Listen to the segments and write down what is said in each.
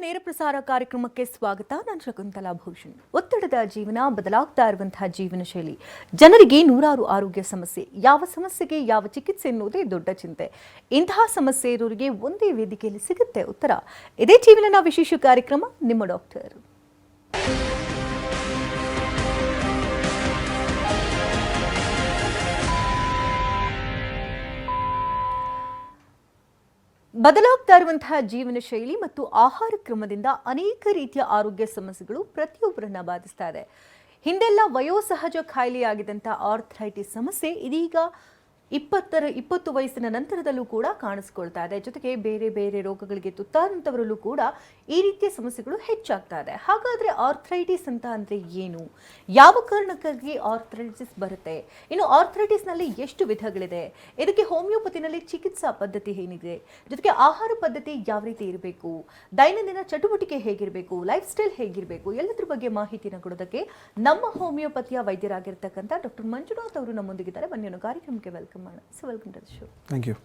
ನೇರ ಪ್ರಸಾರ ಕಾರ್ಯಕ್ರಮಕ್ಕೆ ಸ್ವಾಗತ. ನಾನು ಶಕುಂತಲಾ ಭೂಷಣ್. ಒತ್ತಡದ ಜೀವನ, ಬದಲಾಗ್ತಾ ಇರುವಂತಹ ಜೀವನ ಶೈಲಿ, ಜನರಿಗೆ ನೂರಾರು ಆರೋಗ್ಯ ಸಮಸ್ಯೆ, ಯಾವ ಸಮಸ್ಯೆಗೆ ಯಾವ ಚಿಕಿತ್ಸೆ ಎನ್ನುವುದೇ ದೊಡ್ಡ ಚಿಂತೆ. ಇಂತಹ ಸಮಸ್ಯೆ ಇರೋರಿಗೆ ಒಂದೇ ವೇದಿಕೆಯಲ್ಲಿ ಸಿಗುತ್ತೆ ಉತ್ತರ. ಇದೇ ಜೀವನನ ವಿಶೇಷ ಕಾರ್ಯಕ್ರಮ ನಿಮ್ಮ ಡಾಕ್ಟರ್. ಬದಲಾಗ್ತಾ ಇರುವಂತಹ ಜೀವನ ಶೈಲಿ ಮತ್ತು ಆಹಾರ ಕ್ರಮದಿಂದ ಅನೇಕ ರೀತಿಯ ಆರೋಗ್ಯ ಸಮಸ್ಯೆಗಳು ಪ್ರತಿಯೊಬ್ಬರನ್ನ ಬಾಧಿಸ್ತಾ ಇದೆ. ಹಿಂದೆಲ್ಲ ವಯೋಸಹಜ ಖಾಯಿಲೆಯಾಗಿದ್ದಂಥ ಆರ್ಥರೈಟಿಸ್ ಸಮಸ್ಯೆ ಇದೀಗ 20 ವಯಸ್ಸಿನ ನಂತರದಲ್ಲೂ ಕೂಡ ಕಾಣಿಸ್ಕೊಳ್ತಾ ಇದೆ. ಜೊತೆಗೆ ಬೇರೆ ಬೇರೆ ರೋಗಗಳಿಗೆ ತುತ್ತಾದಂಥವರಲ್ಲೂ ಕೂಡ ಈ ರೀತಿಯ ಸಮಸ್ಯೆಗಳು ಹೆಚ್ಚಾಗ್ತಾ ಇದೆ. ಹಾಗಾದ್ರೆ ಆರ್ಥರೈಟಿಸ್ ಅಂತ ಅಂದ್ರೆ ಏನು, ಯಾವ ಕಾರಣಕ್ಕಾಗಿ ಆರ್ಥರೈಟಿಸ್ ಬರುತ್ತೆ, ಇನ್ನು ಆರ್ಥರೈಟಿಸ್ನಲ್ಲಿ ಎಷ್ಟು ವಿಧಗಳಿದೆ, ಇದಕ್ಕೆ ಹೋಮಿಯೋಪತಿನಲ್ಲಿ ಚಿಕಿತ್ಸಾ ಪದ್ಧತಿ ಏನಿದೆ, ಜೊತೆಗೆ ಆಹಾರ ಪದ್ಧತಿ ಯಾವ ರೀತಿ ಇರಬೇಕು, ದೈನಂದಿನ ಚಟುವಟಿಕೆ ಹೇಗಿರಬೇಕು, ಲೈಫ್ ಸ್ಟೈಲ್ ಹೇಗಿರಬೇಕು, ಎಲ್ಲದರ ಬಗ್ಗೆ ಮಾಹಿತಿನ ಕೊಡೋದಕ್ಕೆ ನಮ್ಮ ಹೋಮಿಯೋಪತಿಯ ವೈದ್ಯರಾಗಿರ್ತಕ್ಕಂಥ ಡಾಕ್ಟರ್ ಮಂಜುನಾಥ್ ಅವರು ನಮ್ಮೊಂದಿಗಿದ್ದಾರೆ. ಬನ್ನಿ ಕಾರ್ಯಕ್ರಮಕ್ಕೆ ವೆಲ್ಕಮ್. Thank you.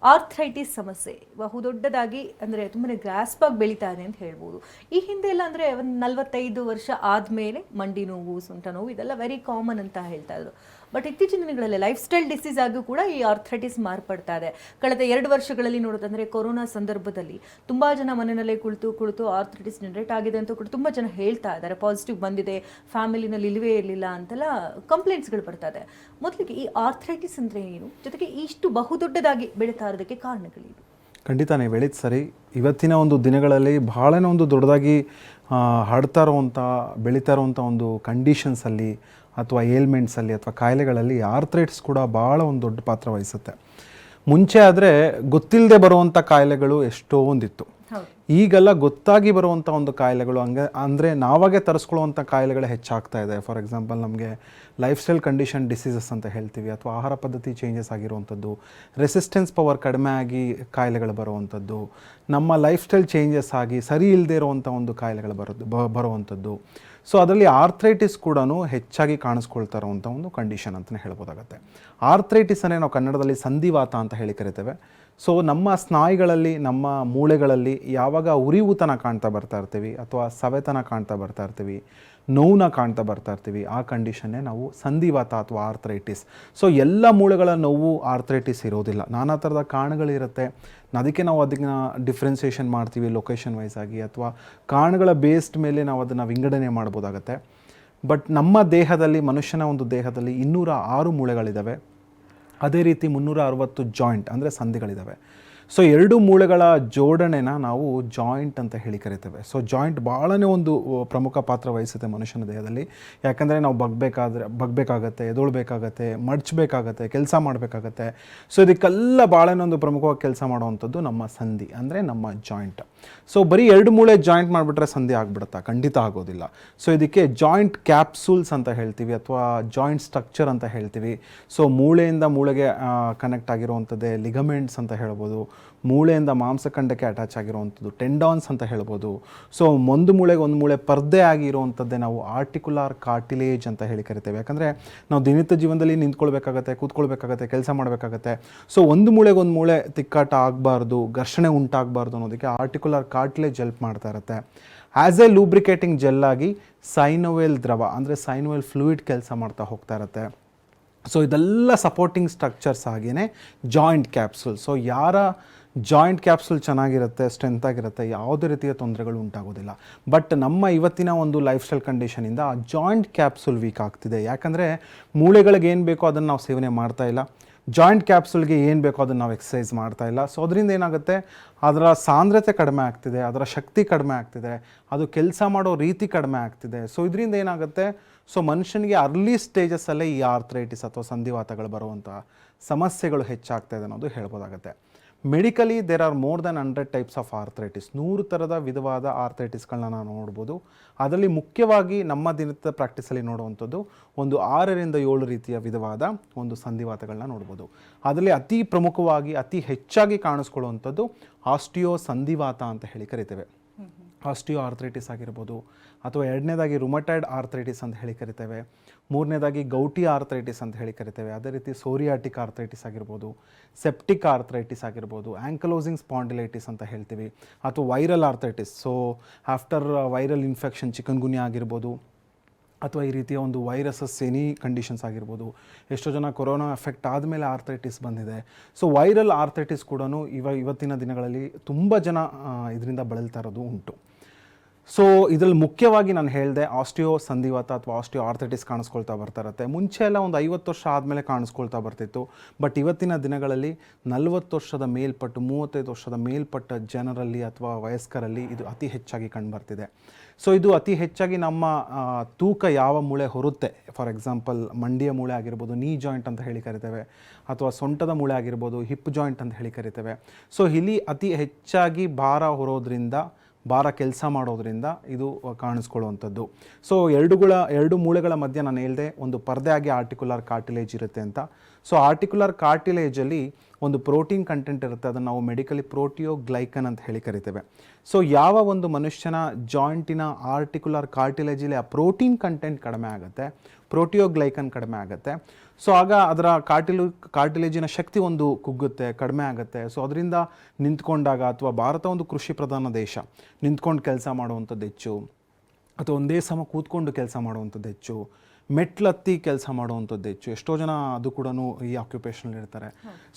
ಆರ್ಥರೈಟಿಸ್ ಸಮಸ್ಯೆ ಬಹುದೊಡ್ಡದಾಗಿ ಅಂದರೆ ತುಂಬಾ ಗ್ರಾಸ್ಪ್ ಆಗಿ ಬೆಳೀತಾ ಇದೆ ಅಂತ ಹೇಳ್ಬೋದು. ಈ ಹಿಂದೆ ಎಲ್ಲ ಅಂದರೆ ಒಂದು 45 ವರ್ಷ ಆದಮೇಲೆ ಮಂಡಿ ನೋವು, ಸೊಂಟ ನೋವು ಇದೆಲ್ಲ ವೆರಿ ಕಾಮನ್ ಅಂತ ಹೇಳ್ತಾ ಇದ್ರು. ಬಟ್ ಇತ್ತೀಚಿನ ದಿನಗಳಲ್ಲಿ ಲೈಫ್ ಸ್ಟೈಲ್ ಡಿಸೀಸ್ ಆಗೂ ಕೂಡ ಈ ಆರ್ಥರೈಟಿಸ್ ಮಾರ್ಪಡ್ತಾ ಇದೆ. ಕಳೆದ 2 ವರ್ಷಗಳಲ್ಲಿ ನೋಡೋದಂದ್ರೆ ಕೊರೋನಾ ಸಂದರ್ಭದಲ್ಲಿ ತುಂಬಾ ಜನ ಮನೆಯಲ್ಲೇ ಕುಳಿತು ಆರ್ಥರೈಟಿಸ್ ಜನರೇಟ್ ಆಗಿದೆ ಅಂತ ಕೂಡ ತುಂಬಾ ಜನ ಹೇಳ್ತಾ ಇದ್ದಾರೆ. ಪಾಸಿಟಿವ್ ಬಂದಿದೆ, ಫ್ಯಾಮಿಲಿನಲ್ಲಿ ಇಲ್ಲವೇ ಇರಲಿಲ್ಲ ಅಂತೆಲ್ಲ ಕಂಪ್ಲೇಂಟ್ಸ್ಗಳು ಬರ್ತಾ ಇದೆ. ಮೊದಲಿಗೆ ಈ ಆರ್ಥರೈಟಿಸ್ ಅಂದ್ರೆ ಏನು, ಜೊತೆಗೆ ಇಷ್ಟು ಬಹುದೊಡ್ಡದಾಗಿ ಬೆಳೀತಾ ಇರೋದಕ್ಕೆ ಕಾರಣಗಳೇನು? ಖಂಡಿತ ನೀವು ಹೇಳಿದ ಸರಿ. ಇವತ್ತಿನ ಒಂದು ದಿನಗಳಲ್ಲಿ ಬಹಳನೇ ಒಂದು ದೊಡ್ಡದಾಗಿ ಹರಡ್ತಾ ಇರುವಂಥ, ಬೆಳೀತಾ ಇರುವಂಥ ಒಂದು ಕಂಡೀಷನ್ಸಲ್ಲಿ ಅಥವಾ ಏಲ್ಮೆಂಟ್ಸಲ್ಲಿ ಅಥವಾ ಕಾಯಿಲೆಗಳಲ್ಲಿ ಆರ್ಥರೈಟಿಸ್ ಕೂಡ ಭಾಳ ಒಂದು ದೊಡ್ಡ ಪಾತ್ರ ವಹಿಸುತ್ತೆ. ಮುಂಚೆ ಆದರೆ ಗೊತ್ತಿಲ್ಲದೆ ಬರುವಂಥ ಕಾಯಿಲೆಗಳು ಎಷ್ಟೊಂದಿತ್ತು. ಈಗೆಲ್ಲ ಗೊತ್ತಾಗಿ ಬರುವಂಥ ಒಂದು ಕಾಯಿಲೆಗಳು ಅಂದರೆ ನಾವಾಗೆ ತರಿಸ್ಕೊಳ್ಳುವಂಥ ಕಾಯಿಲೆಗಳು ಹೆಚ್ಚಾಗ್ತಾ ಇದೆ. ಫಾರ್ ಎಕ್ಸಾಂಪಲ್ ನಮಗೆ ಲೈಫ್ ಸ್ಟೈಲ್ ಕಂಡೀಷನ್ ಡಿಸೀಸಸ್ ಅಂತ ಹೇಳ್ತೀವಿ, ಅಥವಾ ಆಹಾರ ಪದ್ಧತಿ ಚೇಂಜಸ್ ಆಗಿರುವಂಥದ್ದು, ರೆಸಿಸ್ಟೆನ್ಸ್ ಪವರ್ ಕಡಿಮೆ ಆಗಿ ಕಾಯಿಲೆಗಳು ಬರುವಂಥದ್ದು, ನಮ್ಮ ಲೈಫ್ ಸ್ಟೈಲ್ ಚೇಂಜಸ್ ಆಗಿ ಸರಿ ಇಲ್ಲದೆ ಇರುವಂಥ ಒಂದು ಕಾಯಿಲೆಗಳು ಬರುವಂಥದ್ದು. ಸೊ ಅದರಲ್ಲಿ ಆರ್ಥರೈಟಿಸ್ ಕೂಡ ಹೆಚ್ಚಾಗಿ ಕಾಣಿಸ್ಕೊಳ್ತಾ ಇರುವಂಥ ಒಂದು ಕಂಡೀಷನ್ ಅಂತಲೇ ಹೇಳ್ಬೋದಾಗತ್ತೆ. ಆರ್ಥರೈಟಿಸನ್ನೇ ನಾವು ಕನ್ನಡದಲ್ಲಿ ಸಂಧಿವಾತ ಅಂತ ಹೇಳಿ ಕರಿತೇವೆ. ಸೊ ನಮ್ಮ ಸ್ನಾಯುಗಳಲ್ಲಿ, ನಮ್ಮ ಮೂಳೆಗಳಲ್ಲಿ ಯಾವಾಗ ಉರಿಯೂತನ ಕಾಣ್ತಾ ಬರ್ತಾ ಇರ್ತೀವಿ ಅಥವಾ ಸವೆತನ ಕಾಣ್ತಾ ಬರ್ತಾ ಇರ್ತೀವಿ, ನೋವನ್ನ ಕಾಣ್ತಾ ಬರ್ತಾ ಇರ್ತೀವಿ, ಆ ಕಂಡೀಷನ್ನೇ ನಾವು ಸಂಧಿವಾತ ಅಥವಾ ಆರ್ಥರೈಟಿಸ್. ಸೊ ಎಲ್ಲ ಮೂಳೆಗಳ ನೋವು ಆರ್ಥರೈಟಿಸ್ ಇರೋದಿಲ್ಲ, ನಾನಾ ಥರದ ಕಾರಣಗಳಿರುತ್ತೆ. ಅದಕ್ಕೆ ನಾವು ಅದನ್ನು ಡಿಫ್ರೆನ್ಸಿಯೇಷನ್ ಮಾಡ್ತೀವಿ ಲೊಕೇಶನ್ ವೈಸ್ ಆಗಿ, ಅಥವಾ ಕಾರಣಗಳ ಬೇಸ್ಡ್ ಮೇಲೆ ನಾವು ಅದನ್ನು ವಿಂಗಡಣೆ ಮಾಡ್ಬೋದಾಗತ್ತೆ. ಬಟ್ ನಮ್ಮ ದೇಹದಲ್ಲಿ, ಮನುಷ್ಯನ ಒಂದು ದೇಹದಲ್ಲಿ 206 ಮೂಳೆಗಳಿದ್ದಾವೆ. ಅದೇ ರೀತಿ 360 ಜಾಯಿಂಟ್ ಅಂದರೆ ಸಂಧಿಗಳಿದ್ದಾವೆ. ಸೊ 2 ಮೂಳೆಗಳ ಜೋಡಣೆನ ನಾವು ಜಾಯಿಂಟ್ ಅಂತ ಹೇಳಿ ಕರಿತೇವೆ. ಸೊ ಜಾಯಿಂಟ್ ಭಾಳನೇ ಒಂದು ಪ್ರಮುಖ ಪಾತ್ರ ವಹಿಸುತ್ತೆ ಮನುಷ್ಯನ ದೇಹದಲ್ಲಿ. ಯಾಕಂದರೆ ನಾವು ಬಗ್ಬೇಕಾಗತ್ತೆ, ಎದೊಳ್ಬೇಕಾಗತ್ತೆ, ಮಡ್ಚಬೇಕಾಗತ್ತೆ, ಕೆಲಸ ಮಾಡಬೇಕಾಗತ್ತೆ. ಸೊ ಇದಕ್ಕೆಲ್ಲ ಭಾಳನೇ ಒಂದು ಪ್ರಮುಖವಾಗಿ ಕೆಲಸ ಮಾಡುವಂಥದ್ದು ನಮ್ಮ ಸಂಧಿ, ಅಂದರೆ ನಮ್ಮ ಜಾಯಿಂಟ್. ಸೊ ಬರೀ 2 ಮೂಳೆ ಜಾಯಿಂಟ್ ಮಾಡಿಬಿಟ್ರೆ ಸಂಧಿ ಆಗಿಬಿಡುತ್ತಾ? ಖಂಡಿತ ಆಗೋದಿಲ್ಲ. ಸೊ ಇದಕ್ಕೆ ಜಾಯಿಂಟ್ ಕ್ಯಾಪ್ಸೂಲ್ಸ್ ಅಂತ ಹೇಳ್ತೀವಿ, ಅಥವಾ ಜಾಯಿಂಟ್ ಸ್ಟ್ರಕ್ಚರ್ ಅಂತ ಹೇಳ್ತೀವಿ. ಸೊ ಮೂಳೆಯಿಂದ ಮೂಳೆಗೆ ಕನೆಕ್ಟ್ ಆಗಿರುವಂಥದ್ದೇ ಲಿಗಮೆಂಟ್ಸ್ ಅಂತ ಹೇಳ್ಬೋದು. ಮೂಳೆಯಿಂದ ಮಾಂಸಖಂಡಕ್ಕೆ ಅಟ್ಯಾಚ್ ಆಗಿರುವಂಥದ್ದು ಟೆಂಡಾನ್ಸ್ ಅಂತ ಹೇಳ್ಬೋದು. ಸೊ ಒಂದು ಮೂಳೆಗೆ ಒಂದು ಮೂಳೆ ಪರ್ದೆ ಆಗಿರುವಂಥದ್ದೇ ನಾವು ಆರ್ಟಿಕ್ಯುಲಾರ್ ಕಾರ್ಟಿಲೇಜ್ ಅಂತ ಹೇಳಿ ಕರಿತೇವೆ. ಯಾಕಂದರೆ ನಾವು ದಿನನಿತ್ಯ ಜೀವನದಲ್ಲಿ ನಿಂತ್ಕೊಳ್ಬೇಕಾಗತ್ತೆ, ಕೂತ್ಕೊಳ್ಬೇಕಾಗತ್ತೆ, ಕೆಲಸ ಮಾಡಬೇಕಾಗತ್ತೆ. ಸೊ ಒಂದು ಮೂಳೆಗೆ ಒಂದು ಮೂಳೆ ತಿಕ್ಕಾಟ ಆಗಬಾರ್ದು, ಘರ್ಷಣೆ ಉಂಟಾಗಬಾರ್ದು ಅನ್ನೋದಕ್ಕೆ ಆರ್ಟಿಕ್ಯುಲಾರ್ ಕಾರ್ಟಿಲೇಜ್ ಹೆಲ್ಪ್ ಮಾಡ್ತಾ ಇರುತ್ತೆ. ಆ್ಯಸ್ ಎ ಲೂಬ್ರಿಕೇಟಿಂಗ್ ಜೆಲ್ ಆಗಿ ಸೈನೋವೆಲ್ ದ್ರವ ಅಂದರೆ ಸೈನೋವೆಲ್ ಫ್ಲೂಯಿಡ್ ಕೆಲಸ ಮಾಡ್ತಾ ಹೋಗ್ತಾ ಇರುತ್ತೆ. ಸೊ ಇದೆಲ್ಲ ಸಪೋರ್ಟಿಂಗ್ ಸ್ಟ್ರಕ್ಚರ್ಸ್ ಆಗಿಯೇ ಜಾಯಿಂಟ್ ಕ್ಯಾಪ್ಸೂಲ್. ಸೊ ಯಾರ ಜಾಯಿಂಟ್ ಕ್ಯಾಪ್ಸೂಲ್ ಚೆನ್ನಾಗಿರುತ್ತೆ, ಸ್ಟ್ರೆಂತ್ ಆಗಿರುತ್ತೆ, ಯಾವುದೇ ರೀತಿಯ ತೊಂದರೆಗಳು ಉಂಟಾಗೋದಿಲ್ಲ. ಬಟ್ ನಮ್ಮ ಇವತ್ತಿನ ಒಂದು ಲೈಫ್ ಸ್ಟೈಲ್ ಕಂಡೀಷನಿಂದ ಆ ಜಾಯಿಂಟ್ ಕ್ಯಾಪ್ಸೂಲ್ ವೀಕ್ ಆಗ್ತಿದೆ. ಯಾಕಂದರೆ ಮೂಳೆಗಳಿಗೆ ಏನು ಬೇಕೋ ಅದನ್ನು ನಾವು ಸೇವನೆ ಮಾಡ್ತಾ ಇಲ್ಲ, ಜಾಯಿಂಟ್ ಕ್ಯಾಪ್ಸೂಲ್ಗೆ ಏನು ಬೇಕೋ ಅದನ್ನು ನಾವು ಎಕ್ಸಸೈಸ್ ಮಾಡ್ತಾ ಇಲ್ಲ. ಸೊ ಅದರಿಂದ ಏನಾಗುತ್ತೆ, ಅದರ ಸಾಂದ್ರತೆ ಕಡಿಮೆ ಆಗ್ತಿದೆ, ಅದರ ಶಕ್ತಿ ಕಡಿಮೆ ಆಗ್ತಿದೆ, ಅದು ಕೆಲಸ ಮಾಡೋ ರೀತಿ ಕಡಿಮೆ ಆಗ್ತಿದೆ. ಸೊ ಇದರಿಂದ ಏನಾಗುತ್ತೆ, ಸೊ ಮನುಷ್ಯನಿಗೆ ಅರ್ಲಿ ಸ್ಟೇಜಸ್ಸಲ್ಲೇ ಈ ಆರ್ಥರೈಟಿಸ್ ಅಥವಾ ಸಂಧಿವಾತಗಳು ಬರುವಂಥ ಸಮಸ್ಯೆಗಳು ಹೆಚ್ಚಾಗ್ತಾಯಿದೆ ಅನ್ನೋದು ಹೇಳ್ಬೋದಾಗುತ್ತೆ. Medically there are more than 100 types of arthritis. 100 ಥರದ ವಿಧವಾದ ಆರ್ಥರೈಟಿಸ್ಗಳನ್ನ ನಾವು ನೋಡ್ಬೋದು. ಅದರಲ್ಲಿ ಮುಖ್ಯವಾಗಿ ನಮ್ಮ ದಿನದ ಪ್ರಾಕ್ಟೀಸಲ್ಲಿ ನೋಡುವಂಥದ್ದು ಒಂದು 6ರಿಂದ 7 ರೀತಿಯ ವಿಧವಾದ ಒಂದು ಸಂಧಿವಾತಗಳನ್ನ ನೋಡ್ಬೋದು. ಅದರಲ್ಲಿ ಅತಿ ಪ್ರಮುಖವಾಗಿ, ಅತಿ ಹೆಚ್ಚಾಗಿ ಕಾಣಿಸ್ಕೊಳ್ಳುವಂಥದ್ದು ಆಸ್ಟಿಯೋ ಸಂಧಿವಾತ ಅಂತ ಹೇಳಿ ಕರಿತೇವೆ. ಆಸ್ಟಿಯೋ ಆರ್ಥ್ರೈಟಿಸ್ ಆಗಿರ್ಬೋದು, ಅಥವಾ ಎರಡನೇದಾಗಿ ರುಮಟೈಡ್ ಆರ್ಥ್ರೈಟಿಸ್ ಅಂತ ಹೇಳಿ ಕರಿತೇವೆ, ಮೂರನೇದಾಗಿ ಗೌಟಿ ಆರ್ಥ್ರೈಟಿಸ್ ಅಂತ ಹೇಳಿ ಕರಿತೇವೆ, ಅದೇ ರೀತಿ ಸೋರಿಯಾಟಿಕ್ ಆರ್ಥ್ರೈಟಿಸ್ ಆಗಿರ್ಬೋದು, ಸೆಪ್ಟಿಕ್ ಆರ್ಥ್ರೈಟಿಸ್ ಆಗಿರ್ಬೋದು, ಆ್ಯಂಕಲೋಸಿಂಗ್ ಸ್ಪಾಂಡಿಲೈಟಿಸ್ ಅಂತ ಹೇಳ್ತೀವಿ, ಅಥವಾ viral arthritis. So after viral infection chikungunya ಆಗಿರ್ಬೋದು, ಅಥವಾ ಈ ರೀತಿಯ ಒಂದು ವೈರಸಸ್ ಎನಿ ಕಂಡೀಷನ್ಸ್ ಆಗಿರ್ಬೋದು. ಎಷ್ಟೋ ಜನ ಕೊರೋನಾ ಎಫೆಕ್ಟ್ ಆದಮೇಲೆ ಆರ್ಥ್ರೈಟಿಸ್ ಬಂದಿದೆ. ಸೊ ವೈರಲ್ ಆರ್ಥ್ರೈಟಿಸ್ ಕೂಡ ಇವತ್ತಿನ ದಿನಗಳಲ್ಲಿ ತುಂಬ ಜನ ಇದರಿಂದ ಬಳಲ್ತಾ ಇರೋದು ಉಂಟು. ಸೊ ಇದರಲ್ಲಿ ಮುಖ್ಯವಾಗಿ ನಾನು ಹೇಳಿದೆ ಆಸ್ಟಿಯೋ ಸಂಧಿವಾತ ಅಥವಾ ಆಸ್ಟಿಯೋ ಆರ್ಥ್ರೈಟಿಸ್ ಕಾಣಿಸ್ಕೊಳ್ತಾ ಬರ್ತಾ ಇರುತ್ತೆ. ಮುಂಚೆ ಎಲ್ಲ ಒಂದು 50 ವರ್ಷ ಆದಮೇಲೆ ಕಾಣಿಸ್ಕೊಳ್ತಾ ಬರ್ತಿತ್ತು. ಬಟ್ ಇವತ್ತಿನ ದಿನಗಳಲ್ಲಿ 40 ವರ್ಷದ ಮೇಲ್ಪಟ್ಟು 35 ವರ್ಷದ ಮೇಲ್ಪಟ್ಟ ಜನರಲ್ಲಿ ಅಥವಾ ವಯಸ್ಕರಲ್ಲಿ ಇದು ಅತಿ ಹೆಚ್ಚಾಗಿ ಕಂಡುಬರ್ತಿದೆ. ಸೊ ಇದು ಅತಿ ಹೆಚ್ಚಾಗಿ ನಮ್ಮ ತೂಕ ಯಾವ ಮೂಳೆ ಹೊರುತ್ತೆ, ಫಾರ್ ಎಕ್ಸಾಂಪಲ್ ಮಂಡಿಯ ಮೂಳೆ ಆಗಿರ್ಬೋದು, ನೀ ಜಾಯಿಂಟ್ ಅಂತ ಹೇಳಿ ಕರಿತೇವೆ, ಅಥವಾ ಸೊಂಟದ ಮೂಳೆ ಆಗಿರ್ಬೋದು, ಹಿಪ್ ಜಾಯಿಂಟ್ ಅಂತ ಹೇಳಿ ಕರಿತೇವೆ. ಸೊ ಇಲ್ಲಿ ಅತಿ ಹೆಚ್ಚಾಗಿ ಭಾರ ಹೊರೋದ್ರಿಂದ, ಭಾರ ಕೆಲಸ ಮಾಡೋದ್ರಿಂದ ಇದು ಕಾಣಿಸ್ಕೊಳ್ಳುವಂಥದ್ದು. ಸೊ ಎರಡು ಮೂಳೆಗಳ ಮಧ್ಯೆ ನಾನು ಹೇಳಿದೆ ಒಂದು ಪರ್ದೆ ಆಗಿ ಆರ್ಟಿಕ್ಯುಲರ್ ಕಾರ್ಟಿಲೇಜ್ ಇರುತ್ತೆ ಅಂತ. ಸೊ ಆರ್ಟಿಕ್ಯುಲರ್ ಕಾರ್ಟಿಲೇಜಲ್ಲಿ ಒಂದು ಪ್ರೋಟೀನ್ ಕಂಟೆಂಟ್ ಇರುತ್ತೆ, ಅದನ್ನು ನಾವು ಮೆಡಿಕಲಿ ಪ್ರೋಟಿಯೋಗ್ಲೈಕನ್ ಅಂತ ಹೇಳಿ ಕರಿತೇವೆ. ಸೊ ಯಾವ ಒಂದು ಮನುಷ್ಯನ ಜಾಯಿಂಟಿನ ಆರ್ಟಿಕ್ಯುಲರ್ ಕಾರ್ಟಿಲೇಜಲ್ಲಿ ಆ ಪ್ರೋಟೀನ್ ಕಂಟೆಂಟ್ ಕಡಿಮೆ ಆಗುತ್ತೆ, ಪ್ರೋಟಿಯೋಗ್ಲೈಕನ್ ಕಡಿಮೆ ಆಗುತ್ತೆ, ಸೊ ಆಗ ಅದರ ಕಾರ್ಟಿಲೇಜಿನ ಶಕ್ತಿ ಒಂದು ಕುಗ್ಗುತ್ತೆ, ಕಡಿಮೆ ಆಗುತ್ತೆ. ಸೊ ಅದರಿಂದ ನಿಂತ್ಕೊಂಡಾಗ, ಅಥವಾ ಭಾರತ ಒಂದು ಕೃಷಿ ಪ್ರಧಾನ ದೇಶ, ನಿಂತ್ಕೊಂಡು ಕೆಲಸ ಮಾಡುವಂಥದ್ದು ಹೆಚ್ಚು, ಅಥವಾ ಒಂದೇ ಸಮ ಕೂತ್ಕೊಂಡು ಕೆಲಸ ಮಾಡುವಂಥದ್ದು ಹೆಚ್ಚು, ಮೆಟ್ಲತ್ತಿ ಕೆಲಸ ಮಾಡುವಂಥದ್ದು ಹೆಚ್ಚು. ಎಷ್ಟೋ ಜನ ಅದು ಕೂಡ ಈ ಆಕ್ಯುಪೇಷನಲ್ಲಿ ಇರ್ತಾರೆ.